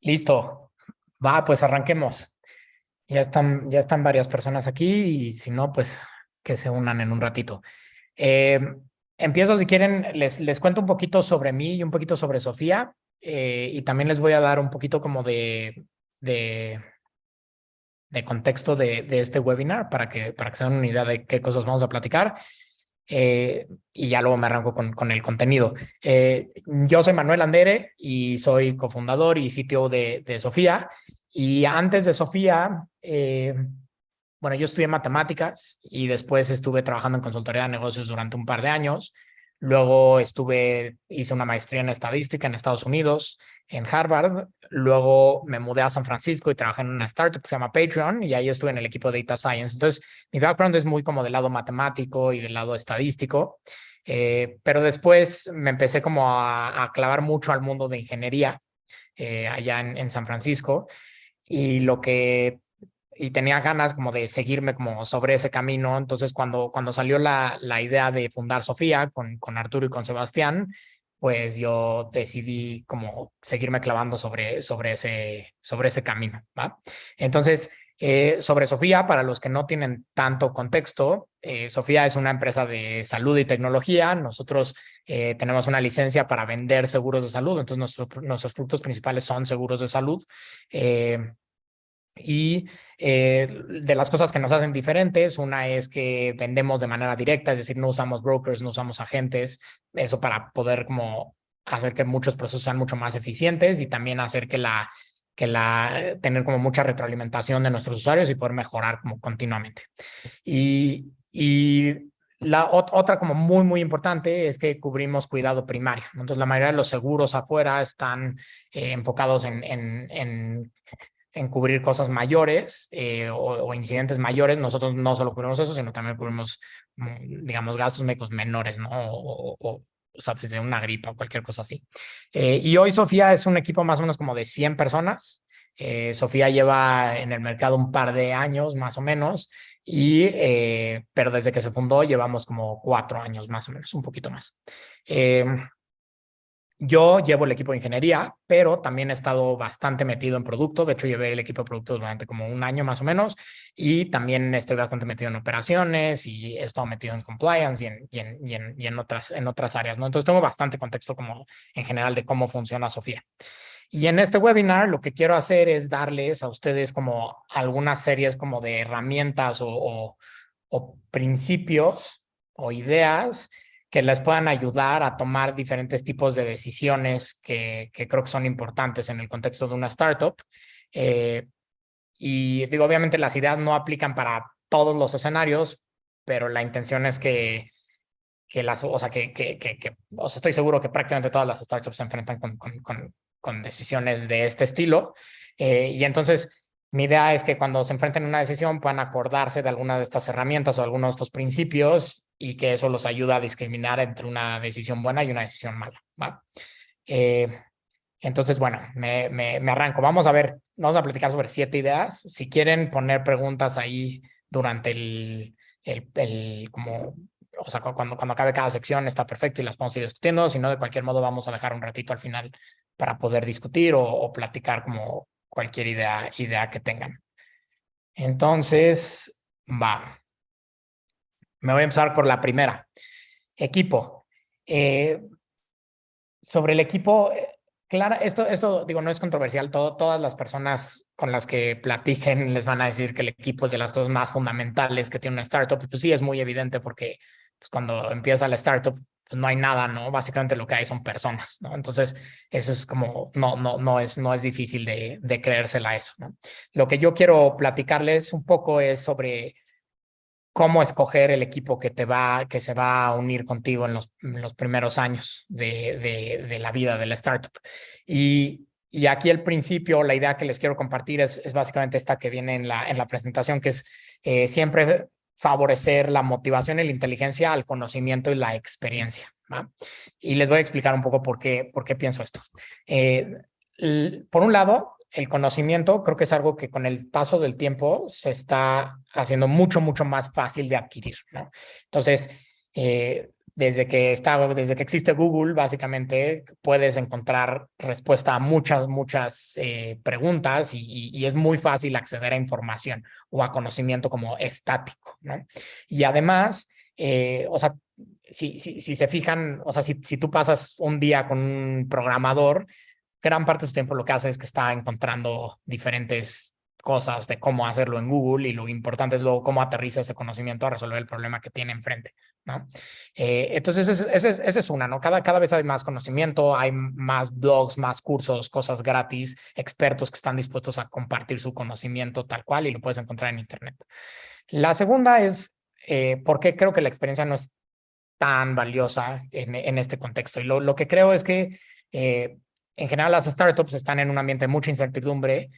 Listo. Va, pues arranquemos. Ya están varias personas aquí y si no, pues que se unan en un ratito. Eh, Empiezo si quieren, les cuento un poquito sobre mí y un poquito sobre Sofía y también les voy a dar un poquito como de, de contexto de este webinar para que se den una idea de qué cosas vamos a platicar y ya luego me arranco con el contenido. Yo soy Manuel Andere y soy cofundador y CTO de Sofía. Y antes de Sofía, bueno, yo estudié matemáticas y después estuve trabajando en consultoría de negocios durante un par de años. Luego hice una maestría en estadística en Estados Unidos, en Harvard. Luego me mudé a San Francisco y trabajé en una startup que se llama Patreon y ahí estuve en el equipo de Data Science. Entonces, mi background es muy como del lado matemático y del lado estadístico. Pero después me empecé como a clavar mucho al mundo de ingeniería allá en San Francisco y y tenía ganas como de seguirme como sobre ese camino. Entonces, cuando salió la idea de fundar Sofía con Arturo y con Sebastián, pues yo decidí como seguirme clavando sobre ese camino, ¿va? Entonces, sobre Sofía, para los que no tienen tanto contexto, Sofía es una empresa de salud y tecnología. Nosotros tenemos una licencia para vender seguros de salud, entonces nuestros productos principales son seguros de salud. Eh, y de las cosas que nos hacen diferentes, una es que vendemos de manera directa, es decir, no usamos brokers, no usamos agentes, eso para poder como hacer que muchos procesos sean mucho más eficientes y también hacer tener como mucha retroalimentación de nuestros usuarios y poder mejorar como continuamente. Y otra como muy, muy importante es que cubrimos cuidado primario. Entonces, la mayoría de los seguros afuera están enfocados en cubrir cosas mayores o incidentes mayores. Nosotros no solo cubrimos eso, sino también cubrimos, digamos, gastos médicos menores, ¿no? O sea, desde una gripa o cualquier cosa así. Y hoy Sofía es un equipo más o menos como de 100 personas. Sofía lleva en el mercado un par de años más o menos, pero desde que se fundó llevamos como 4 años más o menos, un poquito más. Eh, yo llevo el equipo de ingeniería, pero también he estado bastante metido en producto. De hecho, llevé el equipo de producto durante como un año más o menos. Y también estoy bastante metido en operaciones y he estado metido en compliance y en otras áreas, ¿no? Entonces, tengo bastante contexto como en general de cómo funciona Sofía. Y en este webinar lo que quiero hacer es darles a ustedes como algunas series como de herramientas o principios o ideas que les puedan ayudar a tomar diferentes tipos de decisiones que creo que son importantes en el contexto de una startup. Eh, y digo, obviamente las ideas no aplican para todos los escenarios, pero la intención es o sea, o sea, estoy seguro que prácticamente todas las startups se enfrentan con decisiones de este estilo. Y entonces, mi idea es que cuando se enfrenten a una decisión puedan acordarse de alguna de estas herramientas o algunos de estos principios y que eso los ayuda a discriminar entre una decisión buena y una decisión mala, ¿va? Eh, entonces, bueno, me arranco. Vamos a platicar sobre 7 ideas. Si quieren poner preguntas ahí durante como, o sea, cuando acabe cada sección está perfecto y las podemos ir discutiendo. Si no, de cualquier modo vamos a dejar un ratito al final para poder discutir o platicar como cualquier idea que tengan. Entonces, va. Me voy a empezar por la primera. Equipo. Eh, Sobre el equipo, claro, esto digo, no es controversial. Todas las personas con las que platiquen les van a decir que el equipo es de las cosas más fundamentales que tiene una startup. Y pues sí, es muy evidente porque pues, cuando empieza la startup, pues no hay nada, ¿no? Básicamente lo que hay son personas, ¿no? Entonces, eso es como, no es difícil de creérsela eso, ¿no? Lo que yo quiero platicarles un poco es sobre cómo escoger el equipo que se va a unir contigo en los primeros años de la vida de la startup. Y aquí el principio, la idea que les quiero compartir es básicamente esta que viene en la presentación, que es siempre favorecer la motivación y la inteligencia al conocimiento y la experiencia, ¿va? Y les voy a explicar un poco por qué pienso esto. Eh, por un lado, el conocimiento creo que es algo que con el paso del tiempo se está haciendo mucho, mucho más fácil de adquirir, ¿no? Entonces, desde que existe Google, básicamente puedes encontrar respuesta a muchas preguntas y es muy fácil acceder a información o a conocimiento como estático, ¿no? Y además, o sea, si se fijan, o sea, si tú pasas un día con un programador, gran parte de su tiempo lo que hace es que está encontrando diferentes cosas de cómo hacerlo en Google y lo importante es luego cómo aterriza ese conocimiento a resolver el problema que tiene enfrente, ¿no? Entonces, esa es una, ¿no? Cada vez hay más conocimiento, hay más blogs, más cursos, cosas gratis, expertos que están dispuestos a compartir su conocimiento tal cual y lo puedes encontrar en Internet. La segunda es por qué creo que la experiencia no es tan valiosa en este contexto. Y lo que creo es que en general las startups están en un ambiente de mucha incertidumbre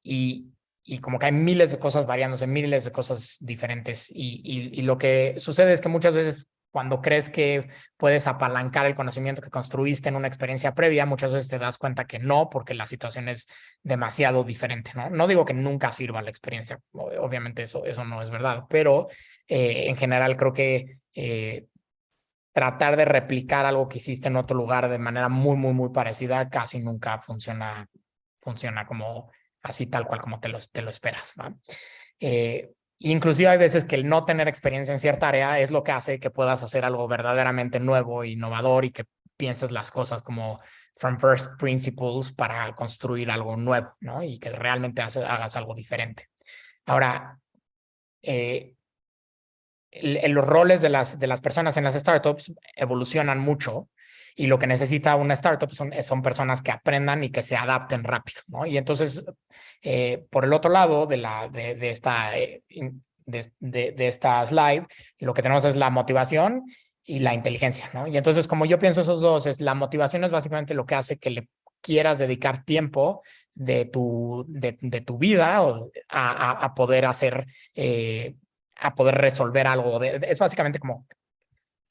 y como que hay miles de cosas variándose, miles de cosas diferentes. Y lo que sucede es que muchas veces cuando crees que puedes apalancar el conocimiento que construiste en una experiencia previa, muchas veces te das cuenta que no, porque la situación es demasiado diferente, ¿no? No digo que nunca sirva la experiencia, obviamente eso no es verdad, pero en general creo que tratar de replicar algo que hiciste en otro lugar de manera muy parecida casi nunca funciona como así tal cual como te lo esperas, ¿va? Inclusive hay veces que el no tener experiencia en cierta área es lo que hace que puedas hacer algo verdaderamente nuevo e innovador y que pienses las cosas como from first principles para construir algo nuevo, ¿no? Y que realmente hagas algo diferente. Ahora, los roles de las personas en las startups evolucionan mucho y lo que necesita una startup son personas que aprendan y que se adapten rápido, ¿no? Y entonces, por el otro lado de esta slide, lo que tenemos es la motivación y la inteligencia, ¿no? Y entonces, como yo pienso esos dos, la motivación es básicamente lo que hace que le quieras dedicar tiempo de tu vida a poder hacer a poder resolver algo. Es básicamente como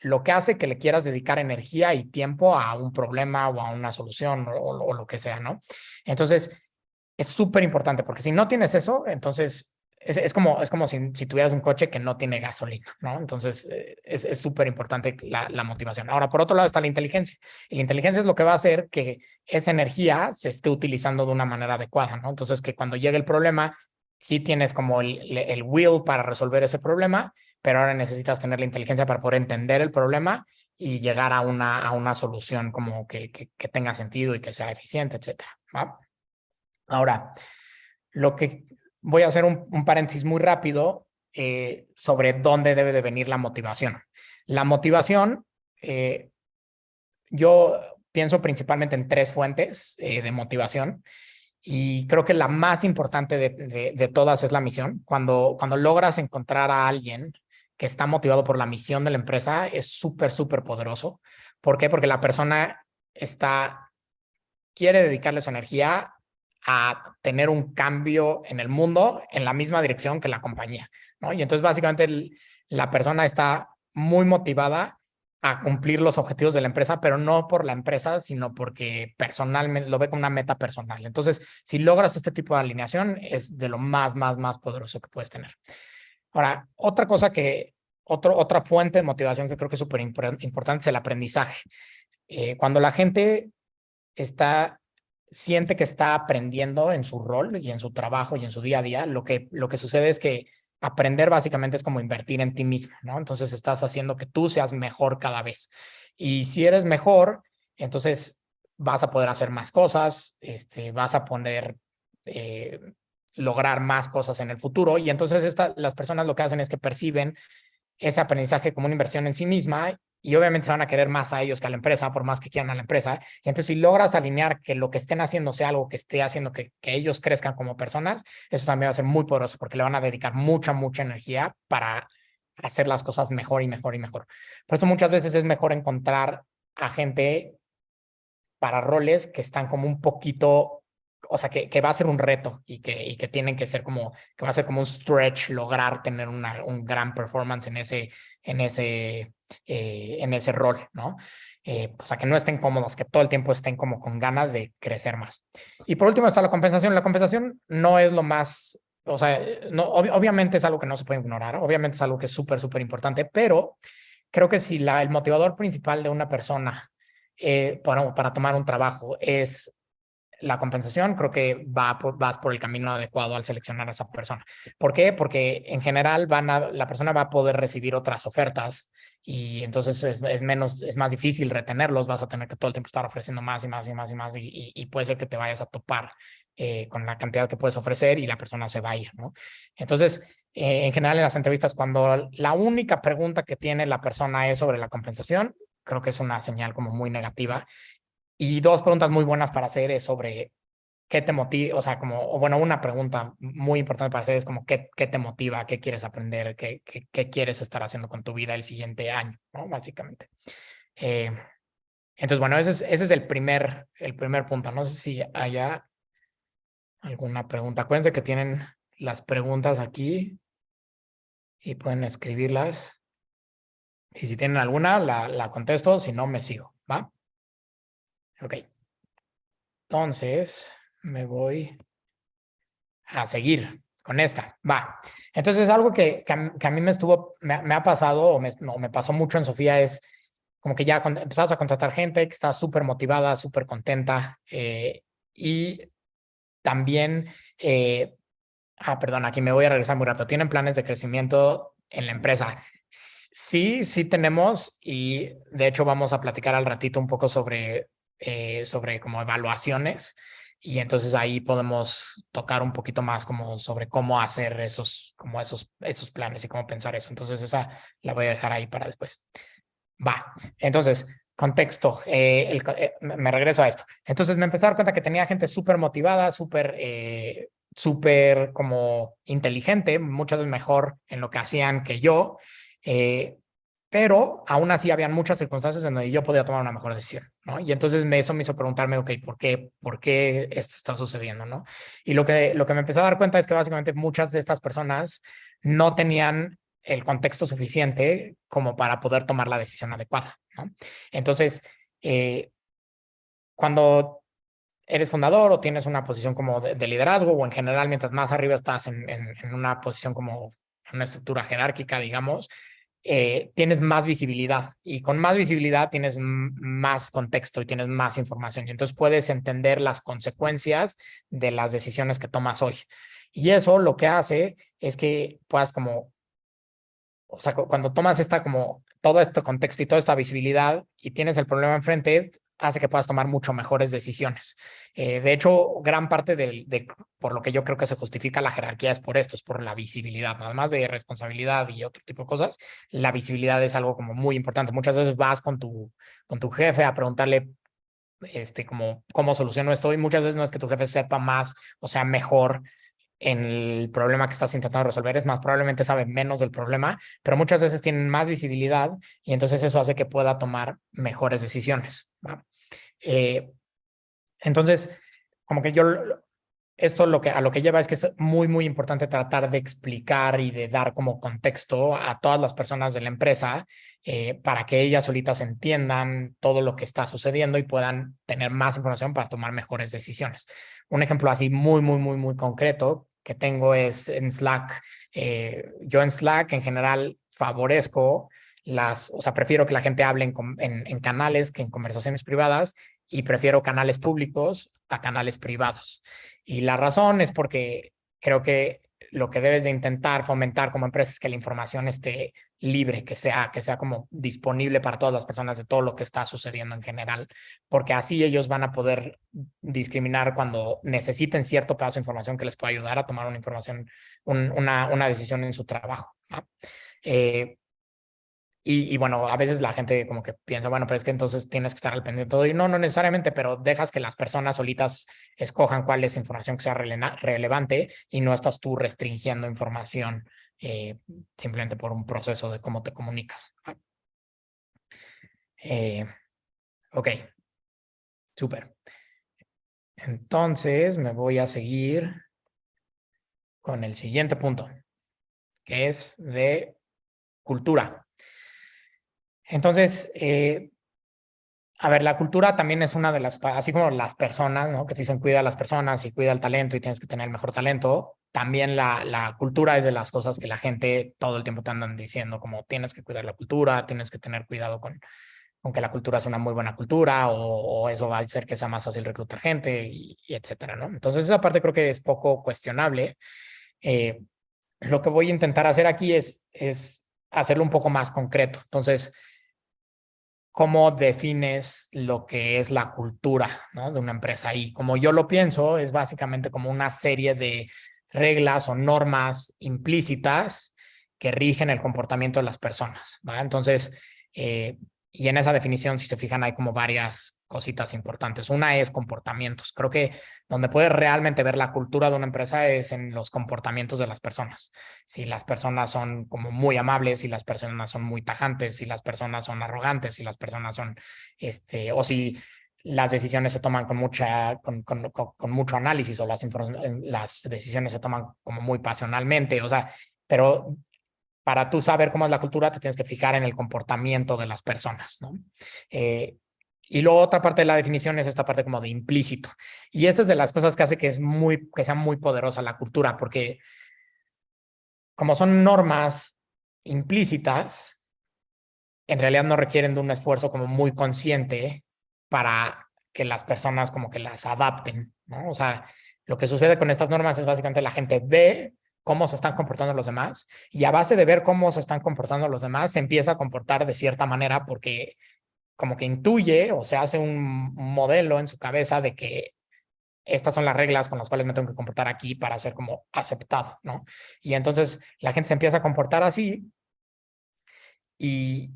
lo que hace que le quieras dedicar energía y tiempo a un problema o a una solución o lo que sea, ¿no? Entonces, es súper importante porque si no tienes eso, entonces es como si tuvieras un coche que no tiene gasolina, ¿no? Entonces, es súper importante la motivación. Ahora, por otro lado está la inteligencia. Y la inteligencia es lo que va a hacer que esa energía se esté utilizando de una manera adecuada, ¿no? Entonces, que cuando llegue el problema, sí tienes como el will para resolver ese problema, pero ahora necesitas tener la inteligencia para poder entender el problema y llegar a una solución como que tenga sentido y que sea eficiente, etcétera, ¿va? Ahora, lo que voy a hacer un paréntesis muy rápido sobre dónde debe de venir la motivación. La motivación, yo pienso principalmente en tres fuentes de motivación y creo que la más importante de todas es la misión. Cuando logras encontrar a alguien que está motivado por la misión de la empresa, es súper poderoso. ¿Por qué? Porque la persona quiere dedicarle su energía a tener un cambio en el mundo en la misma dirección que la compañía, ¿no? Y entonces básicamente la persona está muy motivada a cumplir los objetivos de la empresa, pero no por la empresa, sino porque personalmente lo ve como una meta personal. Entonces, si logras este tipo de alineación, es de lo más poderoso que puedes tener. Ahora, otra fuente de motivación que creo que es súper importante es el aprendizaje. Cuando la gente siente que está aprendiendo en su rol y en su trabajo y en su día a día, lo que sucede es que aprender básicamente es como invertir en ti mismo, ¿no? Entonces estás haciendo que tú seas mejor cada vez. Y si eres mejor, entonces vas a poder hacer más cosas, vas a poder eh, lograr más cosas en el futuro. Y entonces las personas lo que hacen es que perciben ese aprendizaje como una inversión en sí misma y obviamente se van a querer más a ellos que a la empresa, por más que quieran a la empresa. Y entonces, si logras alinear que lo que estén haciendo sea algo que esté haciendo que ellos crezcan como personas, eso también va a ser muy poderoso porque le van a dedicar mucha energía para hacer las cosas mejor y mejor y mejor. Por eso muchas veces es mejor encontrar a gente para roles que están como un poquito, o sea, que va a ser un reto y que tienen que ser como, que va a ser como un stretch lograr tener un gran performance en ese rol, ¿no? O sea, que no estén cómodos, que todo el tiempo estén como con ganas de crecer más. Y por último está la compensación. La compensación no es lo más, o sea, no, obviamente es algo que no se puede ignorar, obviamente es algo que es súper importante, pero creo que si el motivador principal de una persona para tomar un trabajo es la compensación, creo que vas por el camino adecuado al seleccionar a esa persona. ¿Por qué? Porque en general la persona va a poder recibir otras ofertas y entonces es más difícil retenerlos, vas a tener que todo el tiempo estar ofreciendo más y más y más y más y puede ser que te vayas a topar con la cantidad que puedes ofrecer y la persona se va a ir, ¿no? Entonces, en general en las entrevistas, cuando la única pregunta que tiene la persona es sobre la compensación, creo que es una señal como muy negativa. Y dos preguntas muy buenas para hacer es sobre qué te motiva, o sea, o bueno, una pregunta muy importante para hacer es como qué te motiva, qué quieres aprender, qué quieres estar haciendo con tu vida el siguiente año, ¿no? Básicamente. Eh, entonces, bueno, ese es el primer punto. No sé si haya alguna pregunta. Acuérdense que tienen las preguntas aquí y pueden escribirlas. Y si tienen alguna, la contesto, si no, me sigo, ¿va? Ok. Entonces, me voy a seguir con esta. Va. Entonces, algo que a mí me ha pasado o me pasó mucho en Sofía es como que ya empezabas a contratar gente que estaba súper motivada, súper contenta y también, perdón, aquí me voy a regresar muy rápido. ¿Tienen planes de crecimiento en la empresa? Sí, sí tenemos y de hecho vamos a platicar al ratito un poco sobre como evaluaciones y entonces ahí podemos tocar un poquito más como sobre cómo hacer esos planes y cómo pensar eso. Entonces esa la voy a dejar ahí para después. Va, entonces, contexto, me regreso a esto. Entonces me empecé a dar cuenta que tenía gente súper motivada, súper como inteligente, muchas veces mejor en lo que hacían que yo, eh, pero aún así habían muchas circunstancias en donde yo podía tomar una mejor decisión, ¿no? Y entonces eso me hizo preguntarme, ok, ¿por qué esto está sucediendo, no? Y lo que me empecé a dar cuenta es que básicamente muchas de estas personas no tenían el contexto suficiente como para poder tomar la decisión adecuada, ¿no? Entonces, eh, cuando eres fundador o tienes una posición como de liderazgo o en general, mientras más arriba estás en una posición como en una estructura jerárquica, digamos, tienes más visibilidad y con más visibilidad tienes más contexto y tienes más información y entonces puedes entender las consecuencias de las decisiones que tomas hoy. Y eso lo que hace es que puedas como o sea, cuando tomas como todo este contexto y toda esta visibilidad y tienes el problema enfrente, hace que puedas tomar mucho mejores decisiones. De hecho, gran parte por lo que yo creo que se justifica la jerarquía es por esto, es por la visibilidad, además de responsabilidad y otro tipo de cosas, la visibilidad es algo como muy importante. Muchas veces vas con tu jefe a preguntarle como cómo soluciono esto y muchas veces no es que tu jefe sepa más o sea mejor en el problema que estás intentando resolver, es más, probablemente sabe menos del problema, pero muchas veces tienen más visibilidad y entonces eso hace que pueda tomar mejores decisiones, ¿va? Eh, entonces, como que esto a lo que lleva es que es muy, muy importante tratar de explicar y de dar como contexto a todas las personas de la empresa para que ellas solitas entiendan todo lo que está sucediendo y puedan tener más información para tomar mejores decisiones. Un ejemplo así muy, muy, muy, muy concreto que tengo es en Slack. Yo en Slack en general favorezco o sea, prefiero que la gente hable en canales que en conversaciones privadas y prefiero canales públicos a canales privados. Y la razón es porque creo que lo que debes de intentar fomentar como empresa es que la información esté libre, que sea como disponible para todas las personas de todo lo que está sucediendo en general, porque así ellos van a poder discriminar cuando necesiten cierto pedazo de información que les pueda ayudar a tomar una decisión en su trabajo, ¿no? Eh, y bueno, a veces la gente como que piensa, bueno, pero es que entonces tienes que estar al pendiente de todo. Y no, no necesariamente, pero dejas que las personas solitas escojan cuál es información que sea relevante y no estás tú restringiendo información simplemente por un proceso de cómo te comunicas. Eh, ok, súper. Entonces me voy a seguir con el siguiente punto, que es de cultura. Entonces, A ver, la cultura también es una de las, así como las personas, ¿no? Que te dicen cuida a las personas y cuida el talento y tienes que tener el mejor talento. También la cultura es de las cosas que la gente todo el tiempo te andan diciendo, como tienes que cuidar la cultura, tienes que tener cuidado con que la cultura sea una muy buena cultura o eso va a hacer que sea más fácil reclutar gente y etcétera, ¿no? Entonces esa parte creo que es poco cuestionable. Eh, lo que voy a intentar hacer aquí es hacerlo un poco más concreto. Entonces, ¿cómo defines lo que es la cultura, ¿no? De una empresa? Y como yo lo pienso, es básicamente como una serie de reglas o normas implícitas que rigen el comportamiento de las personas, ¿va? Entonces, eh, y en esa definición, si se fijan, hay como varias cositas importantes. Una es comportamientos. Creo que donde puedes realmente ver la cultura de una empresa es en los comportamientos de las personas. Si las personas son como muy amables, si las personas son muy tajantes, si las personas son arrogantes, si las personas son, o si las decisiones se toman con con mucho análisis o las decisiones se toman como muy pasionalmente, o sea, pero para tú saber cómo es la cultura te tienes que fijar en el comportamiento de las personas, ¿no? Eh, y luego otra parte de la definición es esta parte como de implícito. Y esta es de las cosas que hace que sea muy poderosa la cultura, porque como son normas implícitas, en realidad no requieren de un esfuerzo como muy consciente para que las personas como que las adapten, ¿no? O sea, lo que sucede con estas normas es básicamente la gente ve cómo se están comportando los demás y a base de ver cómo se están comportando los demás, se empieza a comportar de cierta manera porque como que intuye o se hace un modelo en su cabeza de que estas son las reglas con las cuales me tengo que comportar aquí para ser como aceptado, ¿no? Y entonces la gente se empieza a comportar así y,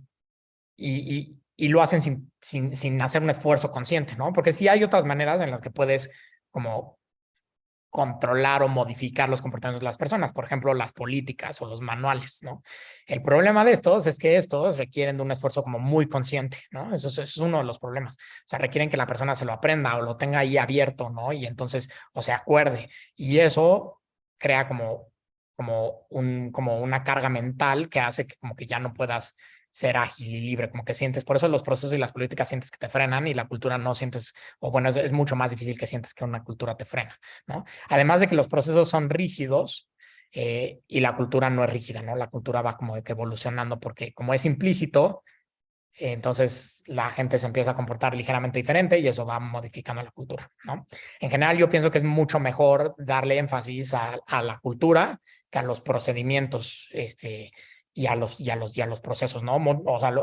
y lo hacen sin hacer un esfuerzo consciente, ¿no? Porque sí hay otras maneras en las que puedes como controlar o modificar los comportamientos de las personas, por ejemplo, las políticas o los manuales, ¿no? El problema de estos es que estos requieren de un esfuerzo como muy consciente, ¿no? Eso es uno de los problemas. O sea, requieren que la persona se lo aprenda o lo tenga ahí abierto, ¿no? Y entonces, o se acuerde. Y eso crea como una carga mental que hace que como que ya no puedas ser ágil y libre, como que sientes, por eso los procesos y las políticas sientes que te frenan y la cultura no sientes, o bueno, es mucho más difícil que sientes que una cultura te frena, ¿no? Además de que los procesos son rígidos y la cultura no es rígida, ¿no? La cultura va como que evolucionando porque como es implícito, entonces la gente se empieza a comportar ligeramente diferente y eso va modificando la cultura, ¿no? En general yo pienso que es mucho mejor darle énfasis a la cultura que a los procedimientos, y a los procesos, ¿no? O sea,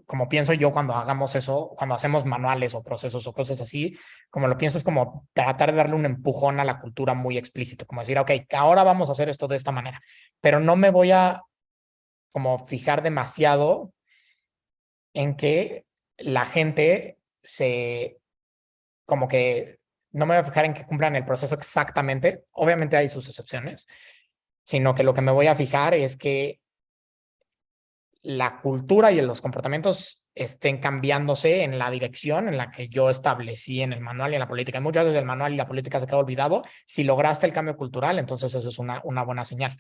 como pienso yo cuando hagamos eso, cuando hacemos manuales o procesos o cosas así, como lo pienso es como tratar de darle un empujón a la cultura muy explícito, como decir, ok, ahora vamos a hacer esto de esta manera, pero no me voy a como fijar demasiado en que la gente como que, no me voy a fijar en que cumplan el proceso exactamente, obviamente hay sus excepciones, sino que lo que me voy a fijar es que la cultura y los comportamientos estén cambiándose en la dirección en la que yo establecí en el manual y en la política. Y muchas veces el manual y la política se queda olvidado. Si lograste el cambio cultural, entonces eso es una buena señal.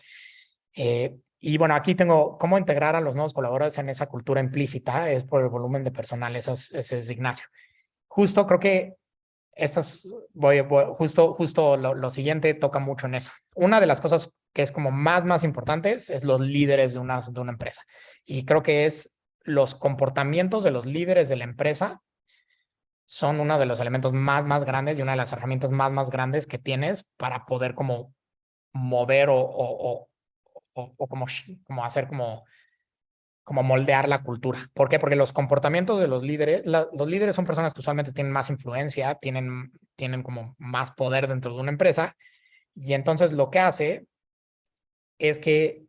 Y bueno, aquí tengo cómo integrar a los nuevos colaboradores en esa cultura implícita, es por el volumen de personal, ese es Ignacio. Justo creo que justo lo siguiente toca mucho en eso. Una de las cosas que es como más importantes es los líderes de una empresa. Y creo que es los comportamientos de los líderes de la empresa son uno de los elementos más grandes y una de las herramientas más grandes que tienes para poder como mover o como hacer como moldear la cultura. ¿Por qué? Porque los comportamientos de los líderes, los líderes son personas que usualmente tienen más influencia, tienen como más poder dentro de una empresa, y entonces lo que hace es que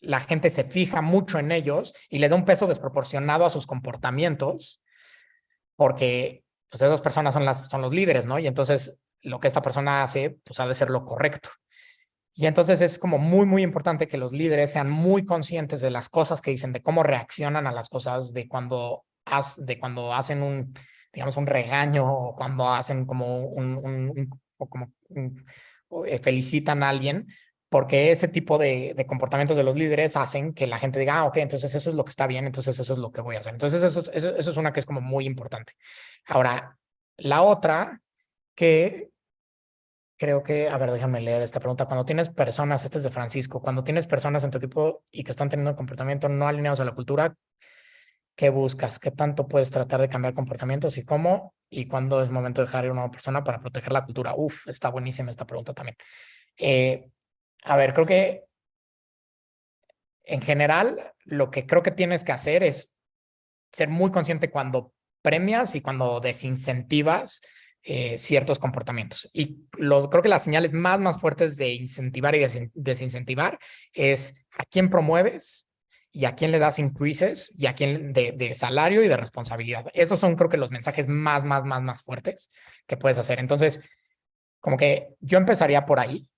la gente se fija mucho en ellos y le da un peso desproporcionado a sus comportamientos, porque pues esas personas son los líderes, ¿no? Y entonces lo que esta persona hace, pues ha de ser lo correcto. Y entonces es como muy importante que los líderes sean muy conscientes de las cosas que dicen, de cómo reaccionan a las cosas, de cuando hacen digamos, un regaño o cuando hacen como o como felicitan a alguien, porque ese tipo de comportamientos de los líderes hacen que la gente diga, ah, ok, entonces eso es lo que está bien, entonces eso es lo que voy a hacer. Entonces eso es una que es como muy importante. Ahora, la otra que creo que, a ver, déjame leer esta pregunta. Cuando tienes personas, este es de Francisco, cuando tienes personas en tu equipo y que están teniendo comportamientos no alineados a la cultura, ¿qué buscas? ¿Qué tanto puedes tratar de cambiar comportamientos y cómo? ¿Y cuándo es momento de dejar ir a una nueva persona para proteger la cultura? Uf, está buenísima esta pregunta también. Eh, a ver, creo que en general lo que creo que tienes que hacer es ser muy consciente cuando premias y cuando desincentivas ciertos comportamientos. Y creo que las señales más fuertes de incentivar y desincentivar es a quién promueves y a quién le das increases y a quién de salario y de responsabilidad. Esos son creo que los mensajes más fuertes que puedes hacer. Entonces, como que yo empezaría por ahí,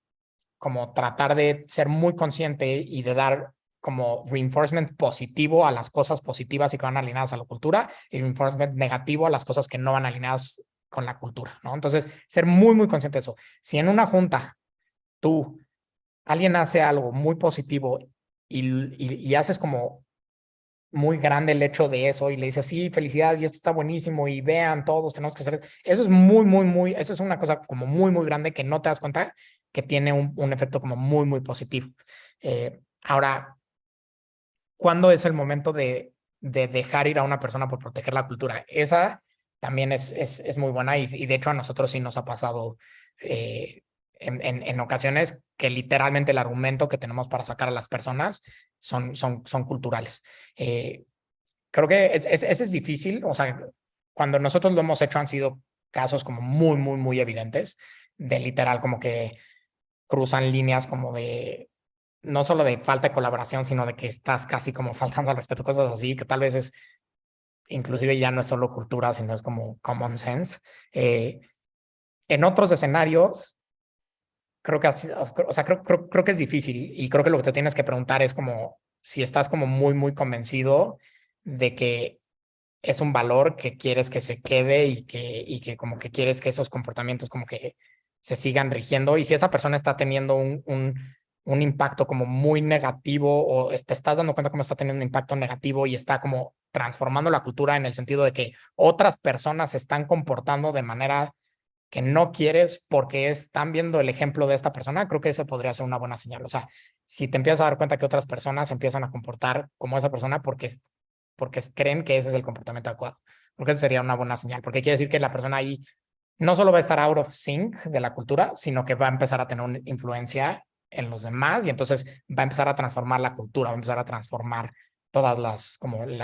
como tratar de ser muy consciente y de dar como reinforcement positivo a las cosas positivas y que van alineadas a la cultura y reinforcement negativo a las cosas que no van alineadas con la cultura, ¿no? Entonces, ser muy consciente de eso. Si en una junta tú, alguien hace algo muy positivo y haces como muy grande el hecho de eso y le dices, sí, felicidades y esto está buenísimo y vean, todos tenemos que hacer eso. Eso es eso es una cosa como muy grande que no te das cuenta que tiene un efecto como muy positivo. Ahora, ¿cuándo es el momento de dejar ir a una persona por proteger la cultura? Esa también es muy buena y de hecho a nosotros sí nos ha pasado en ocasiones que literalmente el argumento que tenemos para sacar a las personas son culturales. Creo que ese es difícil, o sea, cuando nosotros lo hemos hecho han sido casos como muy evidentes de literal como que cruzan líneas como de no solo de falta de colaboración, sino de que estás casi como faltando al respeto, cosas así, que tal vez es, inclusive ya no es solo cultura, sino es como common sense. Eh, en otros escenarios, creo que así, o sea, creo que es difícil y creo que lo que te tienes que preguntar es como si estás como muy convencido de que es un valor que quieres que se quede y que como que quieres que esos comportamientos como que se sigan rigiendo. Y si esa persona está teniendo un impacto como muy negativo o te estás dando cuenta cómo está teniendo un impacto negativo y está como transformando la cultura en el sentido de que otras personas se están comportando de manera que no quieres porque están viendo el ejemplo de esta persona, creo que eso podría ser una buena señal. O sea, si te empiezas a dar cuenta que otras personas empiezan a comportar como esa persona porque creen que ese es el comportamiento adecuado. Creo que eso sería una buena señal, porque quiere decir que la persona ahí no solo va a estar out of sync de la cultura, sino que va a empezar a tener una influencia en los demás y entonces va a empezar a transformar la cultura, va a empezar a transformar todas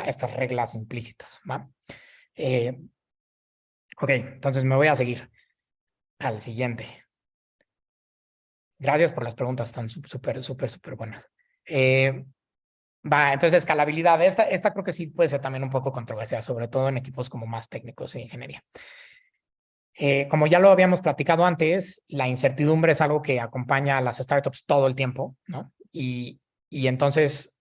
estas reglas implícitas, ¿va? Eh, ok, entonces me voy a seguir al siguiente. Gracias por las preguntas, están súper buenas. Entonces escalabilidad, esta creo que sí puede ser también un poco controversial, sobre todo en equipos como más técnicos de ingeniería. Como ya lo habíamos platicado antes, la incertidumbre es algo que acompaña a las startups todo el tiempo, ¿no? Y entonces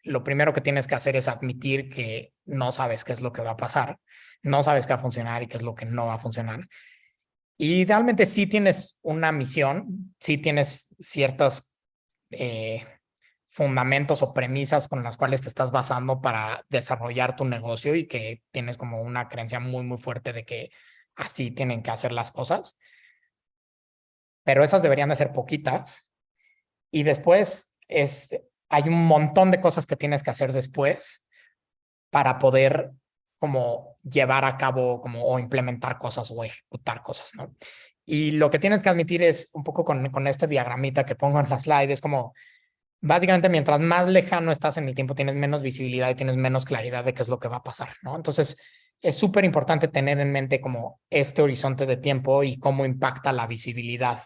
lo primero que tienes que hacer es admitir que no sabes qué es lo que va a pasar, no sabes qué va a funcionar y qué es lo que no va a funcionar. Y idealmente sí tienes una misión, sí tienes ciertos eh, fundamentos o premisas con las cuales te estás basando para desarrollar tu negocio y que tienes como una creencia muy fuerte de que así tienen que hacer las cosas, pero esas deberían de ser poquitas y después hay un montón de cosas que tienes que hacer después para poder como llevar a cabo como o implementar cosas o ejecutar cosas, ¿no? Y lo que tienes que admitir es un poco con este diagramita que pongo en la slide, es como básicamente mientras más lejano estás en el tiempo tienes menos visibilidad y tienes menos claridad de qué es lo que va a pasar, ¿no? Entonces es súper importante tener en mente como este horizonte de tiempo y cómo impacta la visibilidad,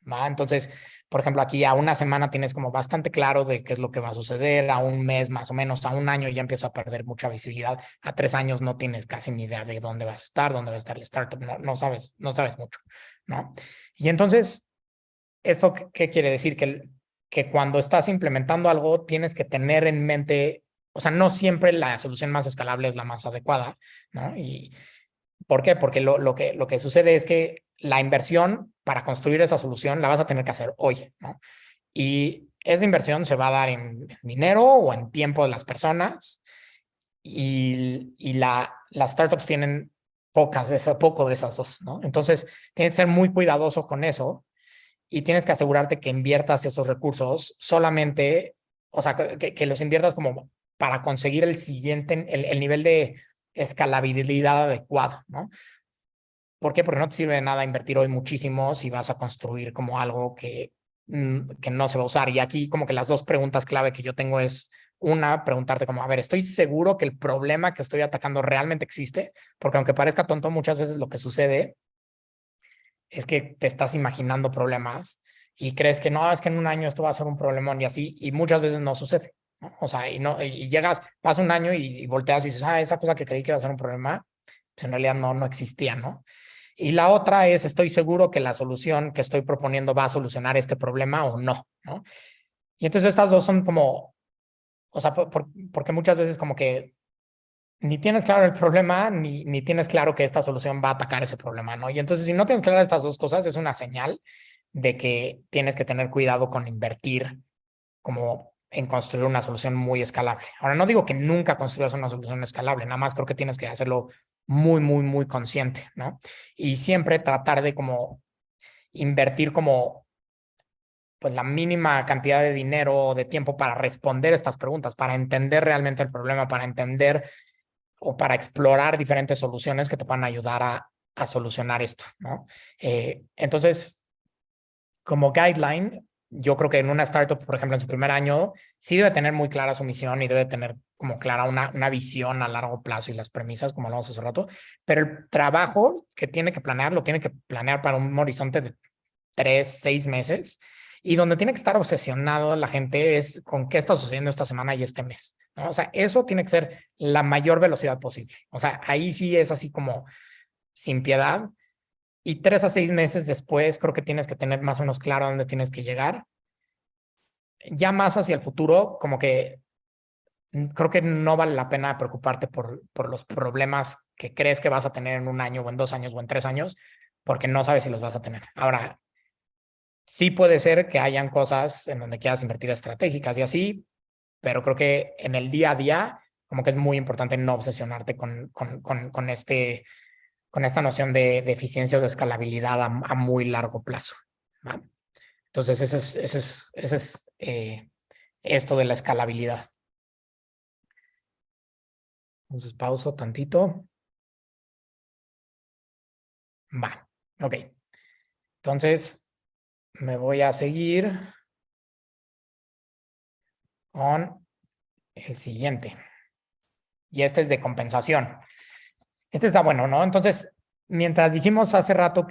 ¿va? Entonces, por ejemplo, aquí a una semana tienes como bastante claro de qué es lo que va a suceder, a un mes más o menos, a un año ya empieza a perder mucha visibilidad, a 3 años no tienes casi ni idea de dónde vas a estar, dónde va a estar el startup, no sabes mucho, ¿no? Y entonces, ¿esto qué quiere decir? Que cuando estás implementando algo tienes que tener en mente, o sea, no siempre la solución más escalable es la más adecuada, ¿no? Y ¿por qué? Porque lo que sucede es que la inversión para construir esa solución la vas a tener que hacer hoy, ¿no? Y esa inversión se va a dar en dinero o en tiempo de las personas. Y las startups tienen poco de esas dos, ¿no? Entonces, tienes que ser muy cuidadoso con eso y tienes que asegurarte que inviertas esos recursos solamente, o sea, que los inviertas como para conseguir el siguiente, el nivel de escalabilidad adecuado, ¿no? ¿Por qué? Porque no te sirve de nada invertir hoy muchísimo si vas a construir como algo que no se va a usar. Y aquí como que las dos preguntas clave que yo tengo es, una, preguntarte como, a ver, ¿estoy seguro que el problema que estoy atacando realmente existe? Porque aunque parezca tonto, muchas veces lo que sucede es que te estás imaginando problemas y crees que no, es que en un año esto va a ser un problemón y así, y muchas veces no sucede, ¿no? O sea, y llegas, pasa un año y volteas y dices, esa cosa que creí que iba a ser un problema, pues en realidad no existía, ¿no? Y la otra es, estoy seguro que la solución que estoy proponiendo va a solucionar este problema o no, ¿no? Y entonces estas dos son como, o sea, porque muchas veces como que ni tienes claro el problema, ni tienes claro que esta solución va a atacar ese problema, ¿no? Y entonces si no tienes claras estas dos cosas, es una señal de que tienes que tener cuidado con invertir como en construir una solución muy escalable. Ahora, no digo que nunca construyas una solución escalable, nada más creo que tienes que hacerlo muy, muy, muy consciente, ¿no? Y siempre tratar de como invertir como pues la mínima cantidad de dinero o de tiempo para responder estas preguntas, para entender realmente el problema, para entender o para explorar diferentes soluciones que te puedan ayudar a solucionar esto, ¿no? Entonces, como guideline, yo creo que en una startup, por ejemplo, en su primer año, sí debe tener muy clara su misión y debe tener como clara una visión a largo plazo y las premisas, como hablamos hace rato, pero el trabajo que tiene que planear, lo tiene que planear para un horizonte de 3, 6 meses, y donde tiene que estar obsesionado la gente es con qué está sucediendo esta semana y este mes, ¿no? O sea, eso tiene que ser la mayor velocidad posible. O sea, ahí sí es así como sin piedad. Y 3 a 6 meses después creo que tienes que tener más o menos claro a dónde tienes que llegar. Ya más hacia el futuro, como que creo que no vale la pena preocuparte por los problemas que crees que vas a tener en un año o en 2 años o en 3 años, porque no sabes si los vas a tener. Ahora, sí puede ser que hayan cosas en donde quieras invertir estratégicas y así, pero creo que en el día a día, como que es muy importante no obsesionarte con esta noción de eficiencia o de escalabilidad a muy largo plazo, ¿va? Entonces, ese es esto de la escalabilidad. Entonces, pauso tantito. Va, ok. Entonces, me voy a seguir con el siguiente. Y este es de compensación. Este está bueno, ¿no? Entonces, mientras dijimos hace rato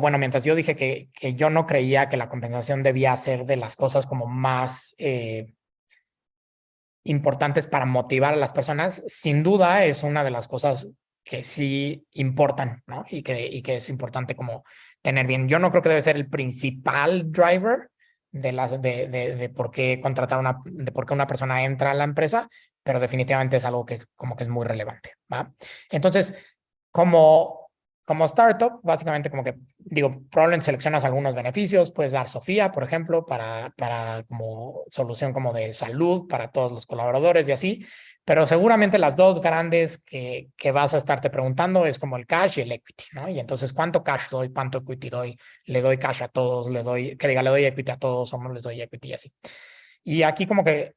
bueno, mientras yo dije que yo no creía que la compensación debía ser de las cosas como más importantes para motivar a las personas, sin duda es una de las cosas que sí importan, ¿no? Y que es importante como tener bien. Yo no creo que debe ser el principal driver de por qué de por qué una persona entra a la empresa, pero definitivamente es algo que como que es muy relevante, ¿va? Entonces, como, como startup, básicamente como que, digo, probablemente seleccionas algunos beneficios, puedes dar Sofía, por ejemplo, para como solución como de salud para todos los colaboradores y así, pero seguramente las dos grandes que vas a estarte preguntando es como el cash y el equity, ¿no? Y entonces, ¿cuánto cash doy? ¿Cuánto equity doy? ¿Le doy cash a todos? ¿Le doy equity a todos o no les doy equity y así? Y aquí como que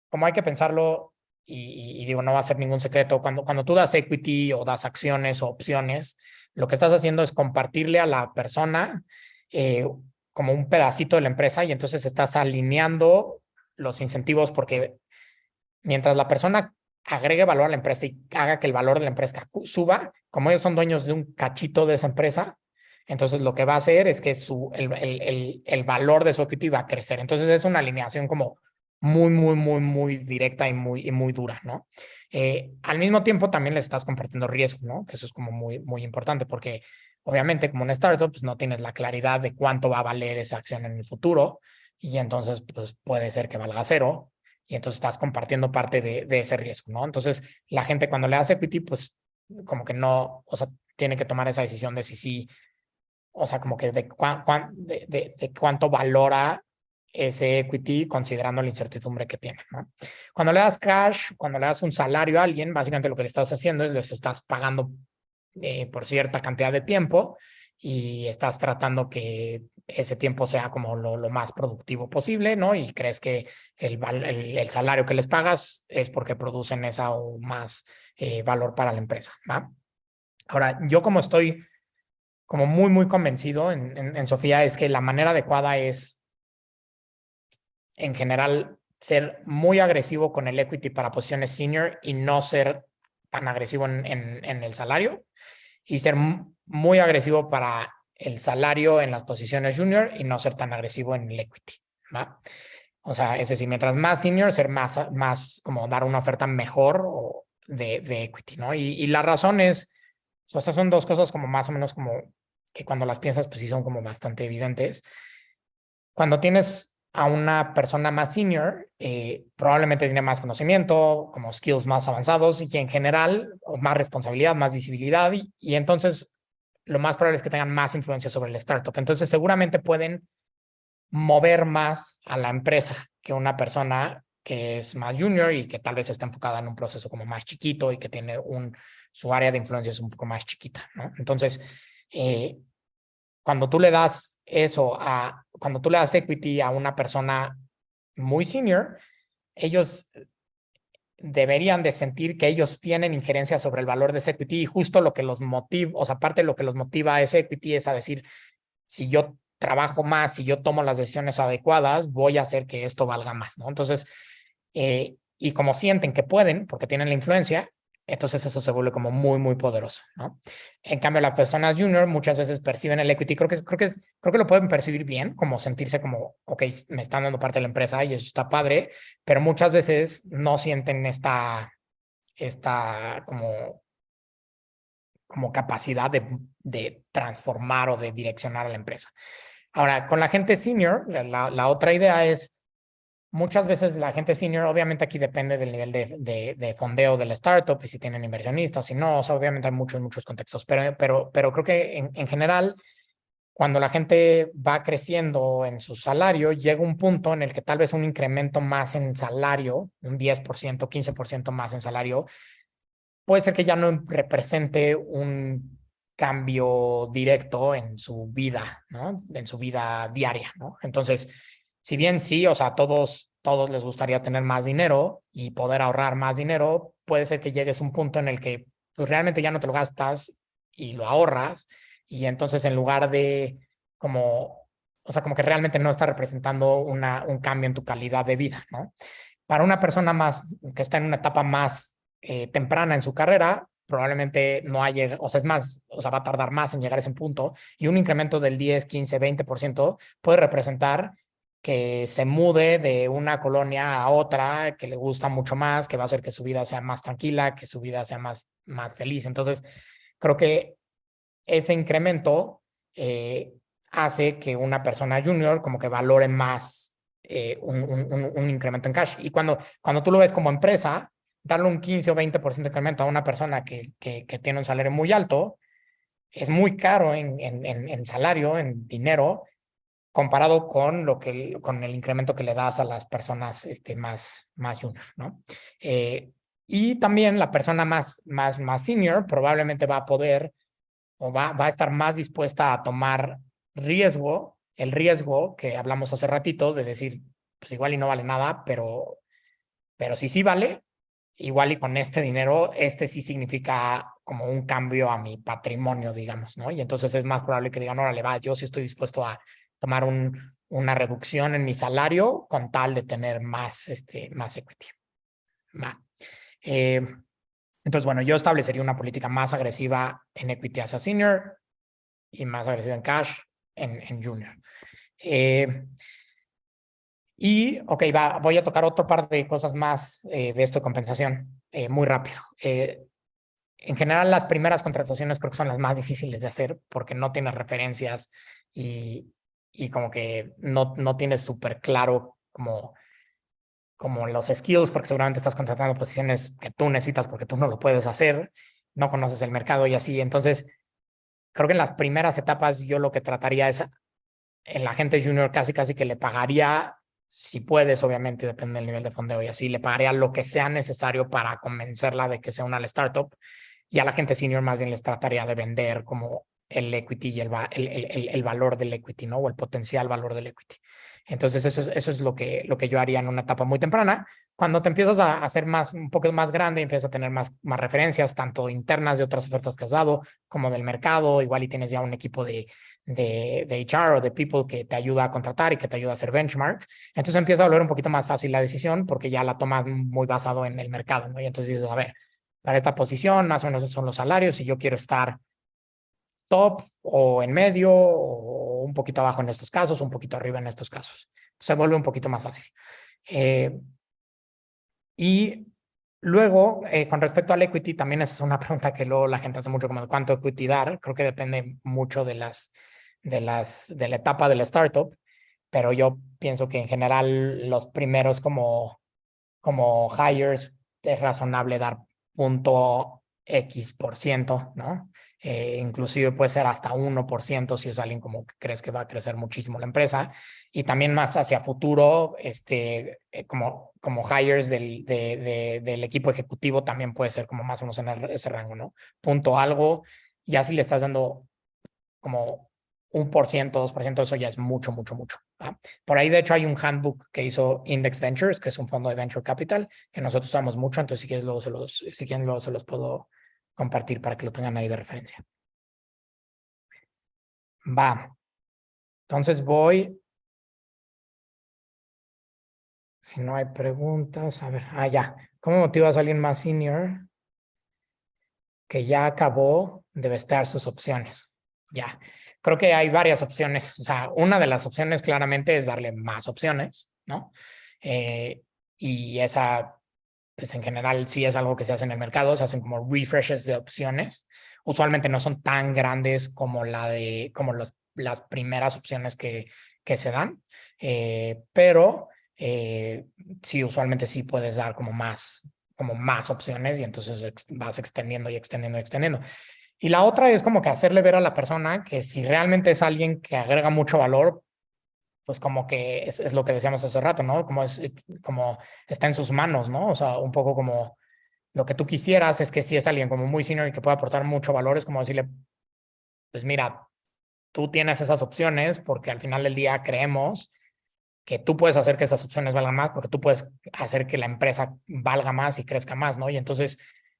como hay que pensarlo, y digo, no va a ser ningún secreto, cuando tú das equity o das acciones o opciones, lo que estás haciendo es compartirle a la persona eh, como un pedacito de la empresa y entonces estás alineando los incentivos porque mientras la persona agregue valor a la empresa y haga que el valor de la empresa suba, como ellos son dueños de un cachito de esa empresa, entonces lo que va a hacer es que el valor de su equity va a crecer. Entonces es una alineación como muy, muy, muy, muy directa y muy dura, ¿no? Al mismo tiempo también le estás compartiendo riesgo, ¿no? Que eso es como muy, muy importante porque obviamente como una startup pues no tienes la claridad de cuánto va a valer esa acción en el futuro y entonces pues puede ser que valga cero y entonces estás compartiendo parte de ese riesgo, ¿no? Entonces, la gente cuando le hace equity, pues como que no, o sea, tiene que tomar esa decisión de si sí o sea, como que de cuánto valora ese equity considerando la incertidumbre que tiene, ¿no? Cuando le das cash, cuando le das un salario a alguien, básicamente lo que le estás haciendo es les estás pagando por cierta cantidad de tiempo y estás tratando que ese tiempo sea como lo más productivo posible, ¿no? Y crees que el salario que les pagas es porque producen esa o más valor para la empresa, ¿va? Ahora, yo como estoy como muy convencido en Sofía es que la manera adecuada es, en general, ser muy agresivo con el equity para posiciones senior y no ser tan agresivo en el salario y ser muy agresivo para el salario en las posiciones junior y no ser tan agresivo en el equity, ¿va? O sea, es decir, mientras más senior, ser más como dar una oferta mejor de equity, ¿no? Y la razón es, o sea, estas son dos cosas como más o menos como que cuando las piensas, pues sí son como bastante evidentes. Cuando tienes a una persona más senior, probablemente tiene más conocimiento, como skills más avanzados y en general, o más responsabilidad, más visibilidad y entonces lo más probable es que tengan más influencia sobre el startup. Entonces seguramente pueden mover más a la empresa que una persona que es más junior y que tal vez está enfocada en un proceso como más chiquito y que tiene su área de influencia es un poco más chiquita, ¿no? Entonces, eh, cuando tú le das cuando tú le das equity a una persona muy senior, ellos deberían de sentir que ellos tienen injerencia sobre el valor de ese equity y justo lo que los motiva, o sea, parte de lo que los motiva a ese equity es a decir, si yo trabajo más, si yo tomo las decisiones adecuadas, voy a hacer que esto valga más, ¿no? Entonces, y como sienten que pueden, porque tienen la influencia, entonces eso se vuelve como muy poderoso, ¿no? En cambio, las personas junior muchas veces perciben el equity, creo que lo pueden percibir bien, como sentirse como, ok, me están dando parte de la empresa y eso está padre, pero muchas veces no sienten esta como capacidad de transformar o de direccionar a la empresa. Ahora, con la gente senior, la otra idea es, muchas veces la gente senior, obviamente aquí depende del nivel de fondeo de la startup y si tienen inversionistas, si no, o sea, obviamente hay muchos contextos, pero creo que en general, cuando la gente va creciendo en su salario, llega un punto en el que tal vez un incremento más en salario, un 10%, 15% más en salario, puede ser que ya no represente un cambio directo en su vida, ¿no? En su vida diaria, ¿no? Entonces, si bien sí, o sea, a todos les gustaría tener más dinero y poder ahorrar más dinero, puede ser que llegues a un punto en el que pues, realmente ya no te lo gastas y lo ahorras y entonces en lugar de como, o sea, como que realmente no está representando un cambio en tu calidad de vida, ¿no? Para una persona más que está en una etapa más temprana en su carrera, probablemente no haya, o sea, es más, o sea, va a tardar más en llegar a ese punto y un incremento del 10, 15, 20% puede representar que se mude de una colonia a otra que le gusta mucho más, que va a hacer que su vida sea más tranquila, que su vida sea más feliz. Entonces, creo que ese incremento hace que una persona junior como que valore más un incremento en cash. Y cuando tú lo ves como empresa, darle un 15 o 20% de incremento a una persona que tiene un salario muy alto es muy caro en salario, en dinero, comparado con con el incremento que le das a las personas más junior, ¿no? Y también la persona más senior probablemente va a poder o va a estar más dispuesta a tomar el riesgo que hablamos hace ratito de decir, pues igual y no vale nada, pero si sí vale, igual y con este dinero, este sí significa como un cambio a mi patrimonio, digamos, ¿no? Y entonces es más probable que digan, órale, va, yo sí estoy dispuesto a tomar una reducción en mi salario con tal de tener más equity. Va. Eh, entonces, bueno, yo establecería una política más agresiva en equity hacia senior y más agresiva en cash en junior. Ok, voy a tocar otro par de cosas más de esto de compensación, muy rápido. En general, las primeras contrataciones creo que son las más difíciles de hacer porque no tienes referencias y, y como que no tienes súper claro como los skills, porque seguramente estás contratando posiciones que tú necesitas porque tú no lo puedes hacer, no conoces el mercado y así. Entonces, creo que en las primeras etapas yo lo que trataría es en la gente junior casi que le pagaría, si puedes, obviamente, depende del nivel de fondeo y así, le pagaría lo que sea necesario para convencerla de que sea una startup, y a la gente senior más bien les trataría de vender como el equity y el valor del equity, ¿no? O el potencial valor del equity. Entonces, eso es lo que yo haría en una etapa muy temprana. Cuando te empiezas a hacer un poco más grande, empiezas a tener más referencias, tanto internas de otras ofertas que has dado, como del mercado, igual y tienes ya un equipo de HR o de people que te ayuda a contratar y que te ayuda a hacer benchmarks. Entonces empieza a volver un poquito más fácil la decisión porque ya la tomas muy basado en el mercado, ¿no? Y entonces dices, a ver, para esta posición más o menos son los salarios y yo quiero estar top o en medio o un poquito abajo en estos casos, un poquito arriba en estos casos. Se vuelve un poquito más fácil. Y luego, con respecto al equity, también es una pregunta que luego la gente hace mucho, como cuánto equity dar. Creo que depende mucho de la etapa de la startup, pero yo pienso que en general los primeros como hires es razonable dar punto X%, ¿no? Inclusive puede ser hasta 1% si es alguien como que crees que va a crecer muchísimo la empresa. Y también más hacia futuro, como hires del equipo ejecutivo también puede ser como más o menos en ese rango, ¿no? Punto algo, ya si le estás dando como 1%, 2%, eso ya es mucho, mucho, mucho. ¿Va? Por ahí, de hecho, hay un handbook que hizo Index Ventures, que es un fondo de venture capital, que nosotros usamos mucho, entonces si quieren, luego se los puedo compartir para que lo tengan ahí de referencia. Va. Entonces voy. Si no hay preguntas, a ver. Ya. ¿Cómo motivas a alguien más senior que ya acabó de vestir sus opciones? Ya. Creo que hay varias opciones. O sea, una de las opciones claramente es darle más opciones, ¿no? Y esa, pues en general sí es algo que se hace en el mercado, se hacen como refreshes de opciones. Usualmente no son tan grandes como como las primeras opciones que se dan, pero sí, usualmente sí puedes dar como más opciones y entonces vas extendiendo y extendiendo y extendiendo. Y la otra es como que hacerle ver a la persona que si realmente es alguien que agrega mucho valor, pues como que es lo que decíamos hace rato, ¿no? Como está en sus manos, ¿no? O sea, un poco como lo que tú quisieras es que si es alguien como muy senior y que puede aportar mucho valor, es como decirle, pues mira, tú tienes esas opciones porque al final del día creemos que tú puedes hacer que esas opciones valgan más porque tú puedes hacer que la empresa valga más y crezca más, ¿no? Y entonces,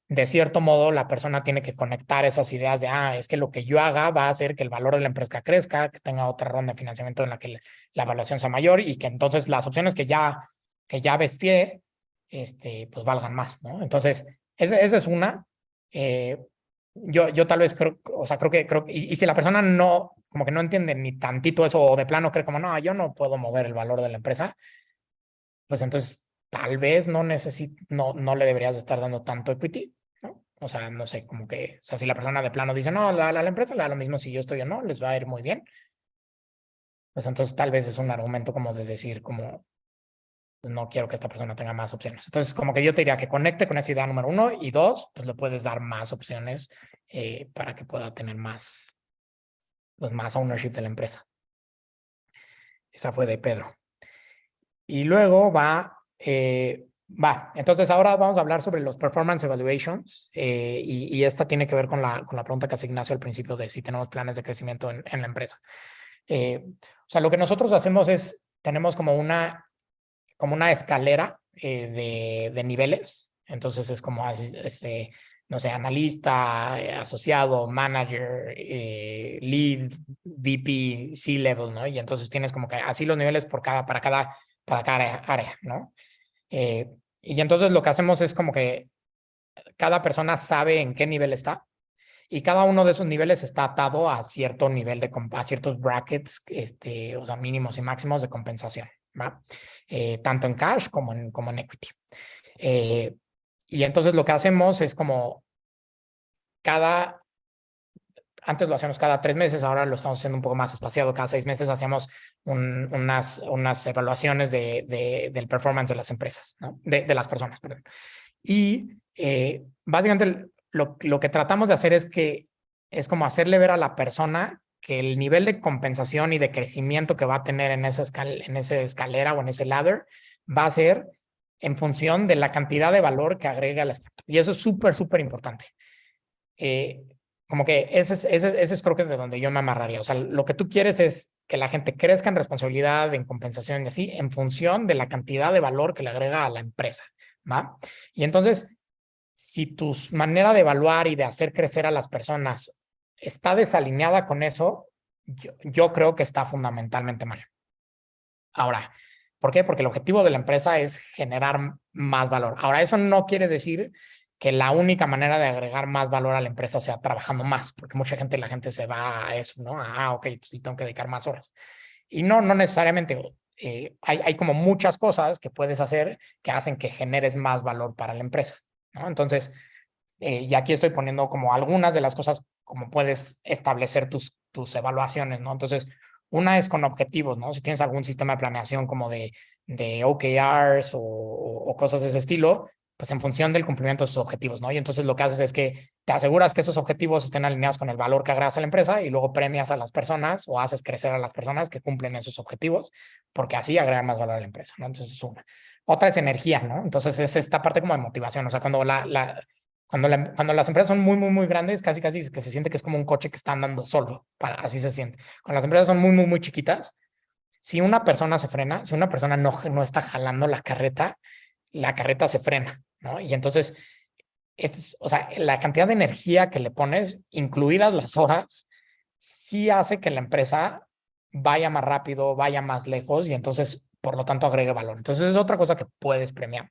de cierto modo, la persona tiene que conectar esas ideas de, es que lo que yo haga va a hacer que el valor de la empresa crezca, que tenga otra ronda de financiamiento en la que la evaluación sea mayor y que entonces las opciones que ya vestí, pues valgan más, ¿no? Entonces, esa es una. Eh, yo tal vez creo, o sea, y si la persona no, como que no entiende ni tantito eso, o de plano cree como, no, yo no puedo mover el valor de la empresa, pues entonces tal vez no le deberías estar dando tanto equity, ¿no? O sea, no sé, como que, o sea, si la persona de plano dice, no, la empresa le da lo mismo si yo estoy o no, les va a ir muy bien, pues entonces tal vez es un argumento como de decir, como, no quiero que esta persona tenga más opciones. Entonces, como que yo te diría que conecte con esa idea número uno y dos, pues le puedes dar más opciones para que pueda tener pues más ownership de la empresa. Esa fue de Pedro. Y luego entonces ahora vamos a hablar sobre los performance evaluations y esta tiene que ver con la pregunta que hace Ignacio al principio de si tenemos planes de crecimiento en la empresa. O sea, lo que nosotros hacemos es, tenemos como una escalera de niveles. Entonces es como, no sé, analista, asociado, manager, lead, VP, C-level, ¿no? Y entonces tienes como que así los niveles para cada área, ¿no? Y entonces lo que hacemos es como que cada persona sabe en qué nivel está y cada uno de esos niveles está atado a cierto nivel a ciertos brackets, o sea, mínimos y máximos de compensación, ¿va? Tanto en cash como en equity. Y entonces lo que hacemos es como antes lo hacíamos cada 3 meses, ahora lo estamos haciendo un poco más espaciado, cada 6 meses hacíamos unas evaluaciones del performance de las empresas, ¿no? De las personas, perdón. Y básicamente lo que tratamos de hacer es que es como hacerle ver a la persona que el nivel de compensación y de crecimiento que va a tener en esa escalera o en ese ladder va a ser en función de la cantidad de valor que agrega la startup. Y eso es súper, súper importante. Como que ese es creo que de donde yo me amarraría. O sea, lo que tú quieres es que la gente crezca en responsabilidad, en compensación y así, en función de la cantidad de valor que le agrega a la empresa, ¿va? Y entonces, si tu manera de evaluar y de hacer crecer a las personas está desalineada con eso, yo creo que está fundamentalmente mal. Ahora, ¿por qué? Porque el objetivo de la empresa es generar más valor. Ahora, eso no quiere decir que la única manera de agregar más valor a la empresa sea trabajando más, porque la gente se va a eso, ¿no? Ok, sí tengo que dedicar más horas. Y no necesariamente. Hay como muchas cosas que puedes hacer que hacen que generes más valor para la empresa, ¿no? Entonces, y aquí estoy poniendo como algunas de las cosas como puedes establecer tus evaluaciones, ¿no? Entonces, una es con objetivos, ¿no? Si tienes algún sistema de planeación como de OKRs o cosas de ese estilo, pues en función del cumplimiento de sus objetivos, ¿no? Y entonces lo que haces es que te aseguras que esos objetivos estén alineados con el valor que agregas a la empresa y luego premias a las personas o haces crecer a las personas que cumplen esos objetivos, porque así agregan más valor a la empresa, ¿no? Entonces es una. Otra es energía, ¿no? Entonces es esta parte como de motivación, o sea, cuando las empresas son muy, muy, muy grandes, casi, casi que se siente que es como un coche que está andando solo, así se siente. Cuando las empresas son muy, muy, muy chiquitas, si una persona se frena, si una persona no está jalando la carreta se frena, ¿no? Y entonces, o sea, la cantidad de energía que le pones, incluidas las horas, sí hace que la empresa vaya más rápido, vaya más lejos y entonces, por lo tanto, agregue valor. Entonces, es otra cosa que puedes premiar.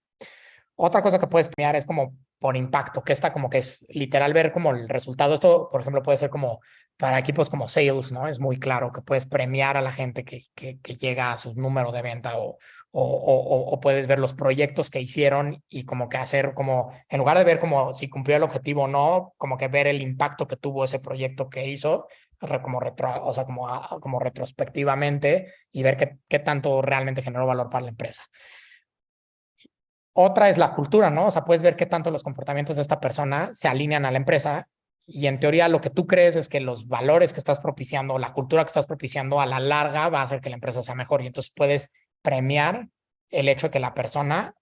Otra cosa que puedes premiar es como por impacto, que está como que es literal ver como el resultado. Esto, por ejemplo, puede ser como para equipos como sales, ¿no? Es muy claro que puedes premiar a la gente que llega a su número de venta o puedes ver los proyectos que hicieron y como que hacer como, en lugar de ver como si cumplió el objetivo o no, como que ver el impacto que tuvo ese proyecto que hizo, o sea, como retrospectivamente y ver qué tanto realmente generó valor para la empresa. Otra es la cultura, ¿no? O sea, puedes ver qué tanto los comportamientos de esta persona se alinean a la empresa y en teoría lo que tú crees es que los valores que estás propiciando, la cultura que estás propiciando a la larga va a hacer que la empresa sea mejor y entonces puedes premiar el hecho de que la persona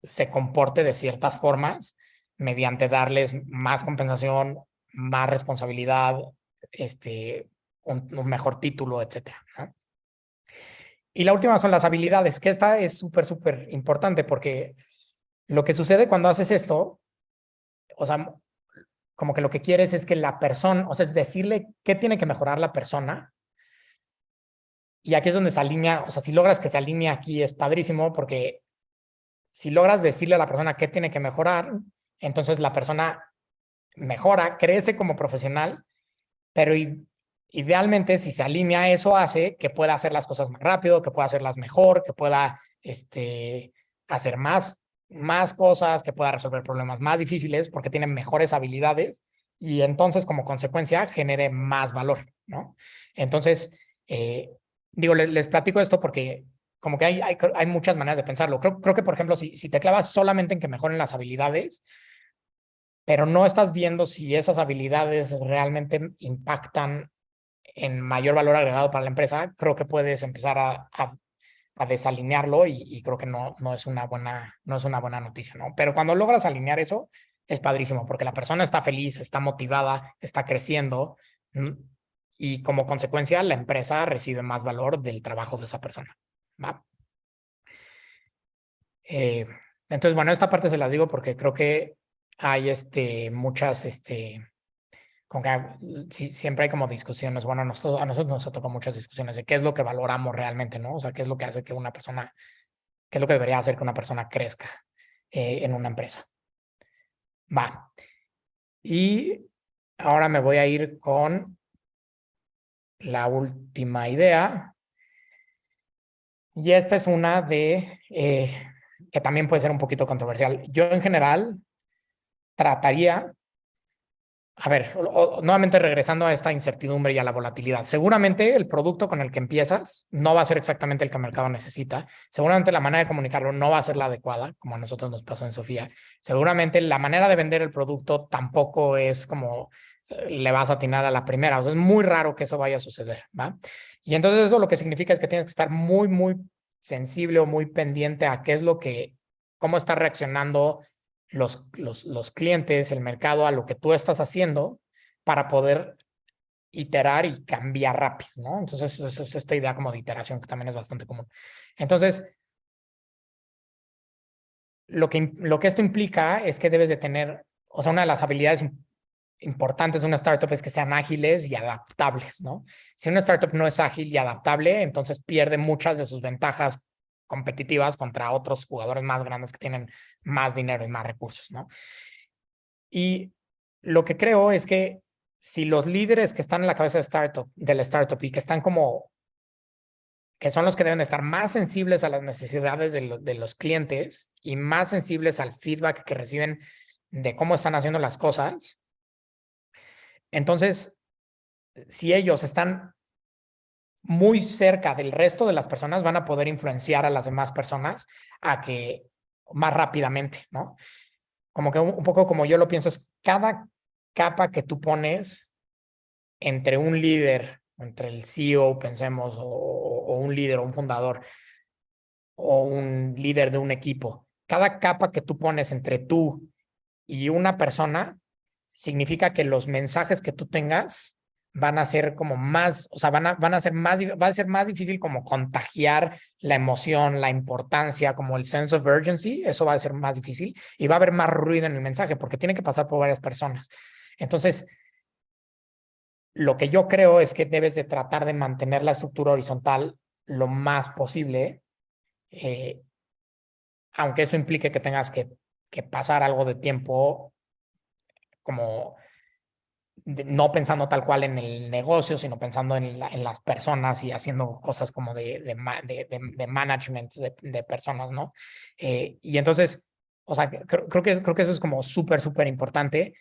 se comporte de ciertas formas mediante darles más compensación, más responsabilidad, un mejor título, etcétera, ¿no? Y la última son las habilidades, que esta es súper, súper importante porque lo que sucede cuando haces esto, o sea, como que lo que quieres es que la persona, o sea, es decirle qué tiene que mejorar la persona. Y aquí es donde se alinea, o sea, si logras que se alinee aquí es padrísimo porque si logras decirle a la persona qué tiene que mejorar, entonces la persona mejora, crece como profesional, pero idealmente si se alinea eso hace que pueda hacer las cosas más rápido, que pueda hacerlas mejor, que pueda hacer más cosas, que pueda resolver problemas más difíciles porque tiene mejores habilidades y entonces como consecuencia genere más valor, ¿no? Entonces, digo, les platico esto porque como que hay muchas maneras de pensarlo. Creo que, por ejemplo, si te clavas solamente en que mejoren las habilidades, pero no estás viendo si esas habilidades realmente impactan en mayor valor agregado para la empresa, creo que puedes empezar a desalinearlo y creo que no es no es una buena noticia, ¿no? Pero cuando logras alinear eso, es padrísimo porque la persona está feliz, está motivada, está creciendo y como consecuencia la empresa recibe más valor del trabajo de esa persona, ¿va? Eh, entonces, bueno, esta parte se las digo porque creo que hay muchas, con que siempre hay como discusiones. Bueno, a nosotros nos tocado muchas discusiones de qué es lo que valoramos realmente, ¿no? O sea, qué es lo que hace que una persona, qué es lo que debería hacer que una persona crezca en una empresa. Va. Y ahora me voy a ir con la última idea. Y esta es una que también puede ser un poquito controversial. Yo en general trataría. A ver, nuevamente regresando a esta incertidumbre y a la volatilidad. Seguramente el producto con el que empiezas no va a ser exactamente el que el mercado necesita. Seguramente la manera de comunicarlo no va a ser la adecuada, como a nosotros nos pasó en Sofía. Seguramente la manera de vender el producto tampoco es como le vas a atinar a la primera. O sea, es muy raro que eso vaya a suceder, ¿va? Y entonces eso lo que significa es que tienes que estar muy, muy sensible o muy pendiente a qué es lo que, cómo está reaccionando los clientes, el mercado a lo que tú estás haciendo para poder iterar y cambiar rápido, ¿no? Entonces, es esta idea como de iteración que también es bastante común. Entonces, lo que esto implica es que debes de tener, o sea, una de las habilidades importantes de una startup es que sean ágiles y adaptables, ¿no? Si una startup no es ágil y adaptable, entonces pierde muchas de sus ventajas competitivas contra otros jugadores más grandes que tienen más dinero y más recursos, ¿no? Y lo que creo es que si los líderes que están en la cabeza de la startup y que están como, que son los que deben estar más sensibles a las necesidades de los clientes y más sensibles al feedback que reciben de cómo están haciendo las cosas, entonces, si ellos están muy cerca del resto de las personas, van a poder influenciar a las demás personas a que más rápidamente, ¿no? Como que un poco como yo lo pienso, es cada capa que tú pones entre un líder, entre el CEO, pensemos, o un líder o un fundador, o un líder de un equipo, cada capa que tú pones entre tú y una persona, significa que los mensajes que tú tengas van a ser como más, o sea, van a ser más, va a ser más difícil como contagiar la emoción, la importancia, como el sense of urgency, eso va a ser más difícil y va a haber más ruido en el mensaje porque tiene que pasar por varias personas. Entonces, lo que yo creo es que debes de tratar de mantener la estructura horizontal lo más posible, eh, aunque eso implique que tengas que pasar algo de tiempo como no pensando tal cual en el negocio, sino pensando en las personas y haciendo cosas como de management de personas, ¿no? Y entonces, o sea, creo que eso es como súper, súper importante,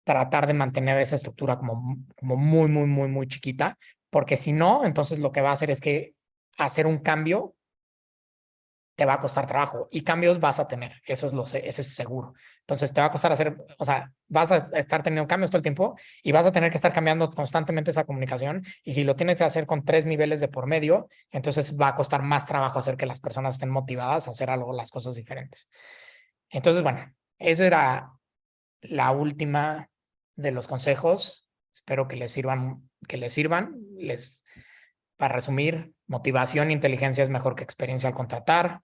tratar de mantener esa estructura como muy, muy, muy, muy chiquita, porque si no, entonces lo que va a hacer es que hacer un cambio te va a costar trabajo y cambios vas a tener, eso es seguro. Entonces te va a costar hacer, o sea, vas a estar teniendo cambios todo el tiempo y vas a tener que estar cambiando constantemente esa comunicación y si lo tienes que hacer con 3 niveles de por medio, entonces va a costar más trabajo hacer que las personas estén motivadas a hacer algo, las cosas diferentes. Entonces, bueno, esa era la última de los consejos. Espero que les sirvan, para resumir, motivación e inteligencia es mejor que experiencia al contratar.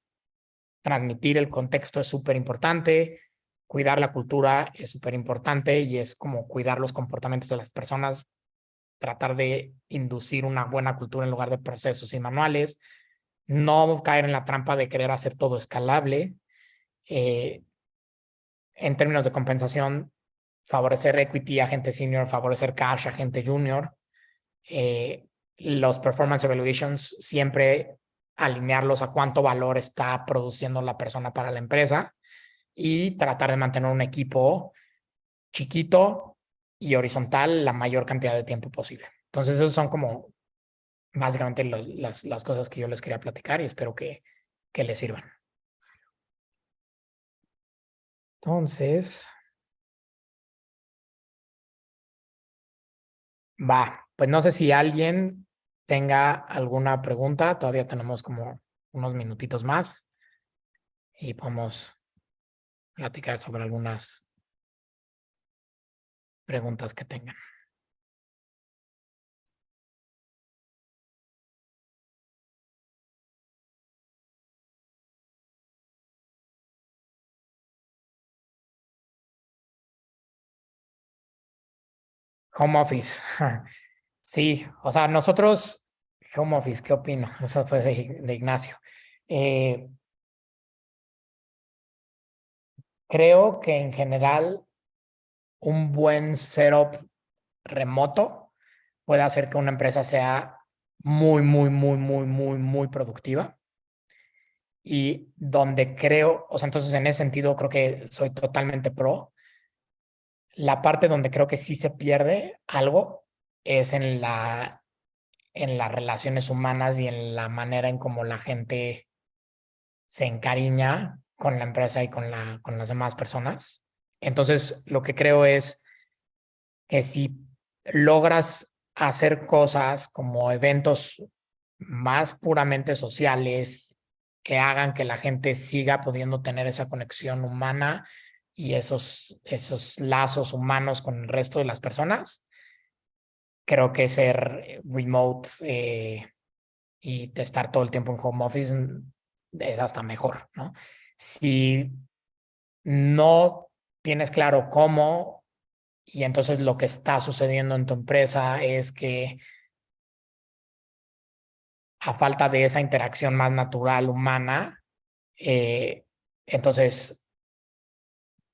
Transmitir el contexto es súper importante. Cuidar la cultura es súper importante y es como cuidar los comportamientos de las personas. Tratar de inducir una buena cultura en lugar de procesos y manuales. No caer en la trampa de querer hacer todo escalable. Eh, en términos de compensación, favorecer equity a gente senior, favorecer cash a gente junior. Eh, los performance evaluations siempre alinearlos a cuánto valor está produciendo la persona para la empresa y tratar de mantener un equipo chiquito y horizontal la mayor cantidad de tiempo posible. Entonces, esos son como básicamente las cosas que yo les quería platicar y espero que les sirvan. Entonces, pues no sé si alguien tenga alguna pregunta, todavía tenemos como unos minutitos más y podemos platicar sobre algunas preguntas que tengan. Home office. Sí, o sea, nosotros, home office, ¿qué opino? Eso fue de Ignacio. Eh, Creo que en general un buen setup remoto puede hacer que una empresa sea muy, muy, muy, muy, muy, muy productiva. Y donde creo, o sea, entonces en ese sentido creo que soy totalmente pro. La parte donde creo que sí se pierde algo es en las relaciones humanas y en la manera en cómo la gente se encariña con la empresa y con las demás personas. Entonces, lo que creo es que si logras hacer cosas como eventos más puramente sociales que hagan que la gente siga pudiendo tener esa conexión humana y esos lazos humanos con el resto de las personas, creo que ser remote y de estar todo el tiempo en home office es hasta mejor, ¿no? Si no tienes claro cómo y entonces lo que está sucediendo en tu empresa es que a falta de esa interacción más natural, humana, eh, entonces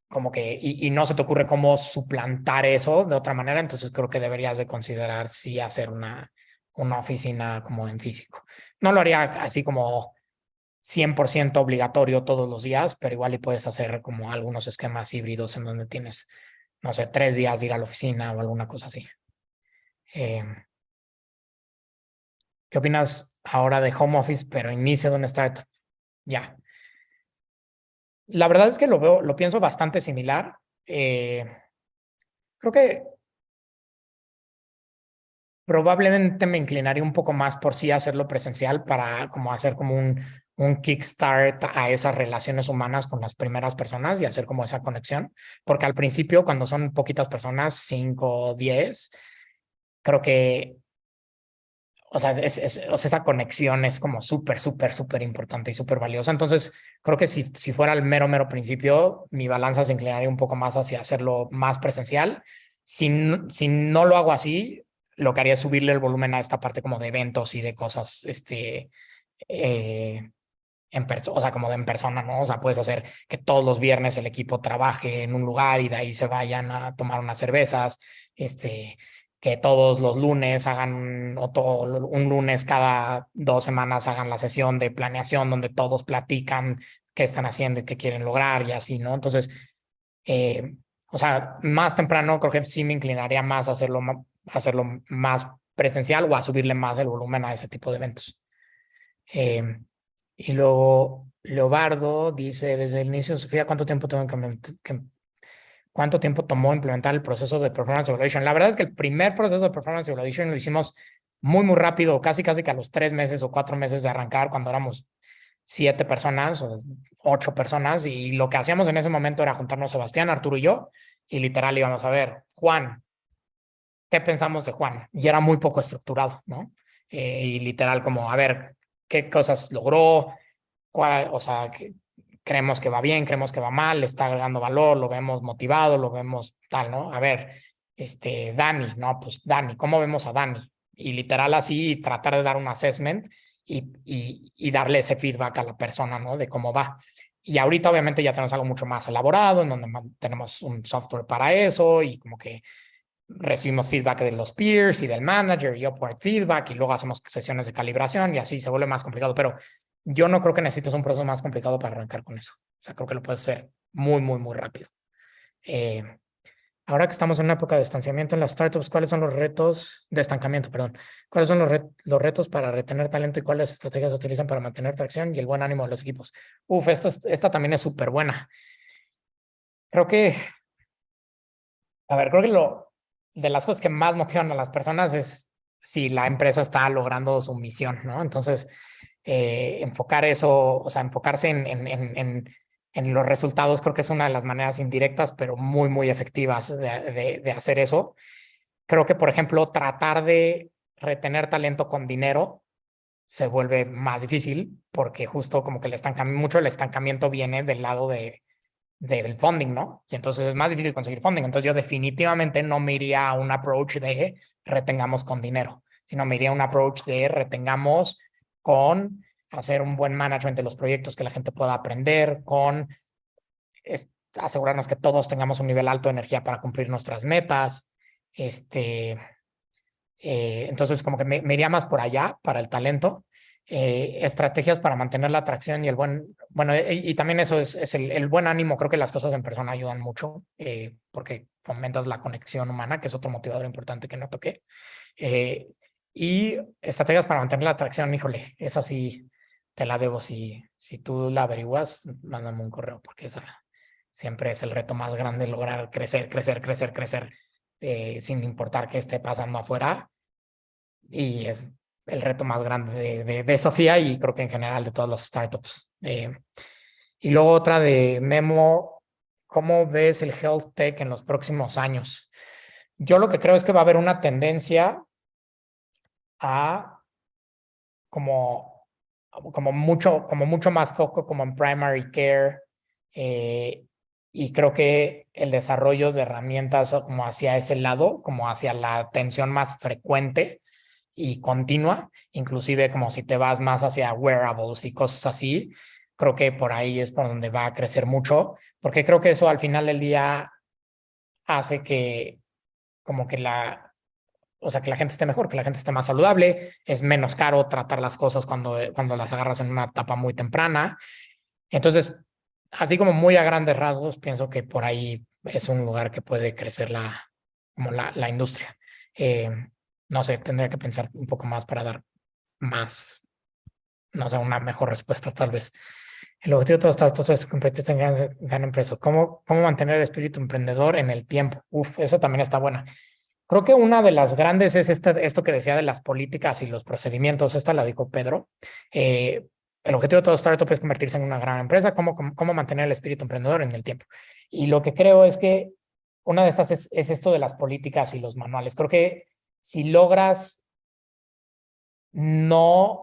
como que, y no se te ocurre cómo suplantar eso de otra manera, entonces creo que deberías de considerar sí hacer una oficina como en físico. No lo haría así como 100% obligatorio todos los días, pero igual y puedes hacer como algunos esquemas híbridos en donde tienes, no sé, 3 días de ir a la oficina o alguna cosa así. Eh, ¿Qué opinas ahora de home office, pero inicio de una startup? Ya. La verdad es que lo pienso bastante similar. Creo que probablemente me inclinaría un poco más por sí hacerlo presencial para como hacer como un kickstart a esas relaciones humanas con las primeras personas y hacer como esa conexión. Porque al principio, cuando son poquitas personas, 5, 10, creo que, o sea, o sea, esa conexión es como súper, súper, súper importante y súper valiosa. Entonces, creo que si fuera el mero, mero principio, mi balanza se inclinaría un poco más hacia hacerlo más presencial. Si no lo hago así, lo que haría es subirle el volumen a esta parte como de eventos y de cosas, eh, o sea, como de en persona, ¿no? O sea, puedes hacer que todos los viernes el equipo trabaje en un lugar y de ahí se vayan a tomar unas cervezas, que todos los lunes hagan, o todo un lunes cada 2 semanas hagan la sesión de planeación donde todos platican qué están haciendo y qué quieren lograr y así, ¿no? Entonces, o sea, más temprano creo que sí me inclinaría más a hacerlo más presencial o a subirle más el volumen a ese tipo de eventos. Eh, y luego Leobardo dice, desde el inicio, Sofía, ¿cuánto tiempo tomó implementar el proceso de Performance Evaluation? La verdad es que el primer proceso de Performance Evaluation lo hicimos muy, muy rápido, casi, casi que a los 3 meses o 4 meses de arrancar, cuando éramos 7 personas o 8 personas, y lo que hacíamos en ese momento era juntarnos Sebastián, Arturo y yo, y literal íbamos a ver, Juan, ¿qué pensamos de Juan? Y era muy poco estructurado, ¿no? Y literal como, a ver, ¿qué cosas logró? O sea, creemos que va bien, creemos que va mal, le está agregando valor, lo vemos motivado, lo vemos tal, ¿no? A ver, Dani, ¿no? Pues Dani, ¿cómo vemos a Dani? Y literal así tratar de dar un assessment y darle ese feedback a la persona, ¿no? De cómo va. Y ahorita obviamente ya tenemos algo mucho más elaborado, en donde tenemos un software para eso y como que recibimos feedback de los peers y del manager y upward feedback y luego hacemos sesiones de calibración y así se vuelve más complicado, pero yo no creo que necesites un proceso más complicado para arrancar con eso. O sea, creo que lo puedes hacer muy, muy, muy rápido. Eh, Ahora que estamos en una época de estanciamiento en las startups, ¿cuáles son los retos de estancamiento, perdón? ¿Cuáles son los retos para retener talento y cuáles estrategias se utilizan para mantener tracción y el buen ánimo de los equipos? Uf, esta también es súper buena. Creo que A ver, creo que de las cosas que más motivan a las personas es si la empresa está logrando su misión, ¿no? Entonces, enfocar eso, o sea, enfocarse en los resultados, creo que es una de las maneras indirectas, pero muy, muy efectivas de hacer eso. Creo que, por ejemplo, tratar de retener talento con dinero se vuelve más difícil porque justo como que mucho el estancamiento viene del lado del funding, ¿no? Y entonces es más difícil conseguir funding. Entonces yo definitivamente no me iría a un approach de retengamos con dinero, sino me iría a un approach de retengamos con hacer un buen management de los proyectos que la gente pueda aprender, con asegurarnos que todos tengamos un nivel alto de energía para cumplir nuestras metas. Este, entonces, como que me iría más por allá para el talento. Estrategias para mantener la atracción y el bueno, y también eso es el buen ánimo. Creo que las cosas en persona ayudan mucho porque fomentas la conexión humana, que es otro motivador importante que no toqué. Eh, y estrategias para mantener la atracción, híjole, esa sí te la debo. Si tú la averiguas, mándame un correo porque esa siempre es el reto más grande, lograr crecer, crecer, crecer, crecer. sin importar qué esté pasando afuera. Y es el reto más grande de Sofía y creo que en general de todas las startups. Y luego otra de Memo, ¿cómo ves el health tech en los próximos años? Yo lo que creo es que va a haber una tendencia a como, como mucho más foco como en primary care, y creo que el desarrollo de herramientas como hacia ese lado, como hacia la atención más frecuente y continua, inclusive como si te vas más hacia wearables y cosas así, creo que por ahí es por donde va a crecer mucho, porque creo que eso al final del día hace que como que o sea, que la gente esté mejor, que la gente esté más saludable, es menos caro tratar las cosas cuando las agarras en una etapa muy temprana. Entonces, así como muy a grandes rasgos, pienso que por ahí es un lugar que puede crecer como la industria. Eh, no sé, tendría que pensar un poco más para dar más, no sé, una mejor respuesta tal vez. El objetivo de todos estos es convertirse en gran empresa. ¿Cómo mantener el espíritu emprendedor en el tiempo? Uf, esa también está buena. Creo que una de las grandes es esto que decía de las políticas y los procedimientos. Esta la dijo Pedro. El objetivo de todo startup es convertirse en una gran empresa. ¿Cómo mantener el espíritu emprendedor en el tiempo? Y lo que creo es que una de estas es esto de las políticas y los manuales. Creo que si logras no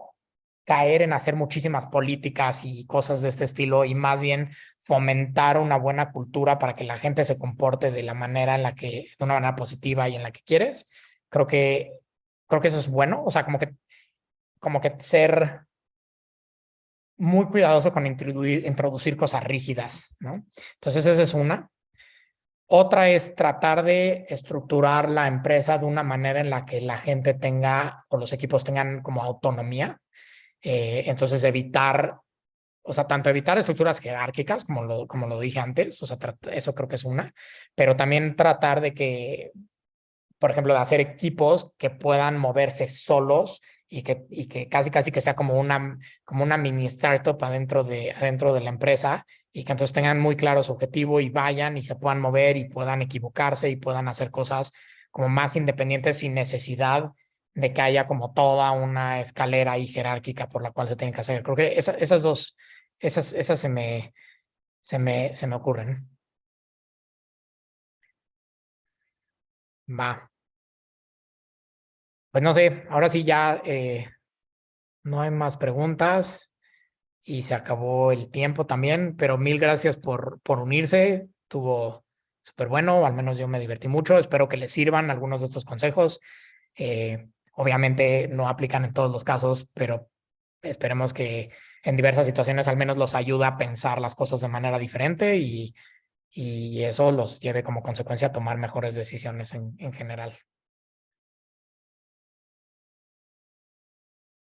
caer en hacer muchísimas políticas y cosas de este estilo y más bien fomentar una buena cultura para que la gente se comporte de la manera en la que, de una manera positiva y en la que quieres. Creo que, creo que eso es bueno. O sea, como que ser muy cuidadoso con introducir cosas rígidas, ¿no? Entonces, esa es una. Otra es tratar de estructurar la empresa de una manera en la que la gente tenga o los equipos tengan como autonomía. Entonces, evitar, o sea, tanto evitar estructuras jerárquicas, como lo dije antes, o sea, eso creo que es una, pero también tratar de que, por ejemplo, de hacer equipos que puedan moverse solos y que casi que sea como una mini startup adentro de la empresa y que entonces tengan muy claro su objetivo y vayan y se puedan mover y puedan equivocarse y puedan hacer cosas como más independientes sin necesidad de que haya como toda una escalera ahí jerárquica por la cual se tienen que hacer. Creo que esas dos, esas se me ocurren. Va. Pues no sé, ahora sí ya no hay más preguntas y se acabó el tiempo también, pero mil gracias por unirse. Estuvo súper bueno, al menos yo me divertí mucho. Espero que les sirvan algunos de estos consejos. Obviamente no aplican en todos los casos, pero esperemos que en diversas situaciones al menos los ayude a pensar las cosas de manera diferente y eso los lleve como consecuencia a tomar mejores decisiones en general.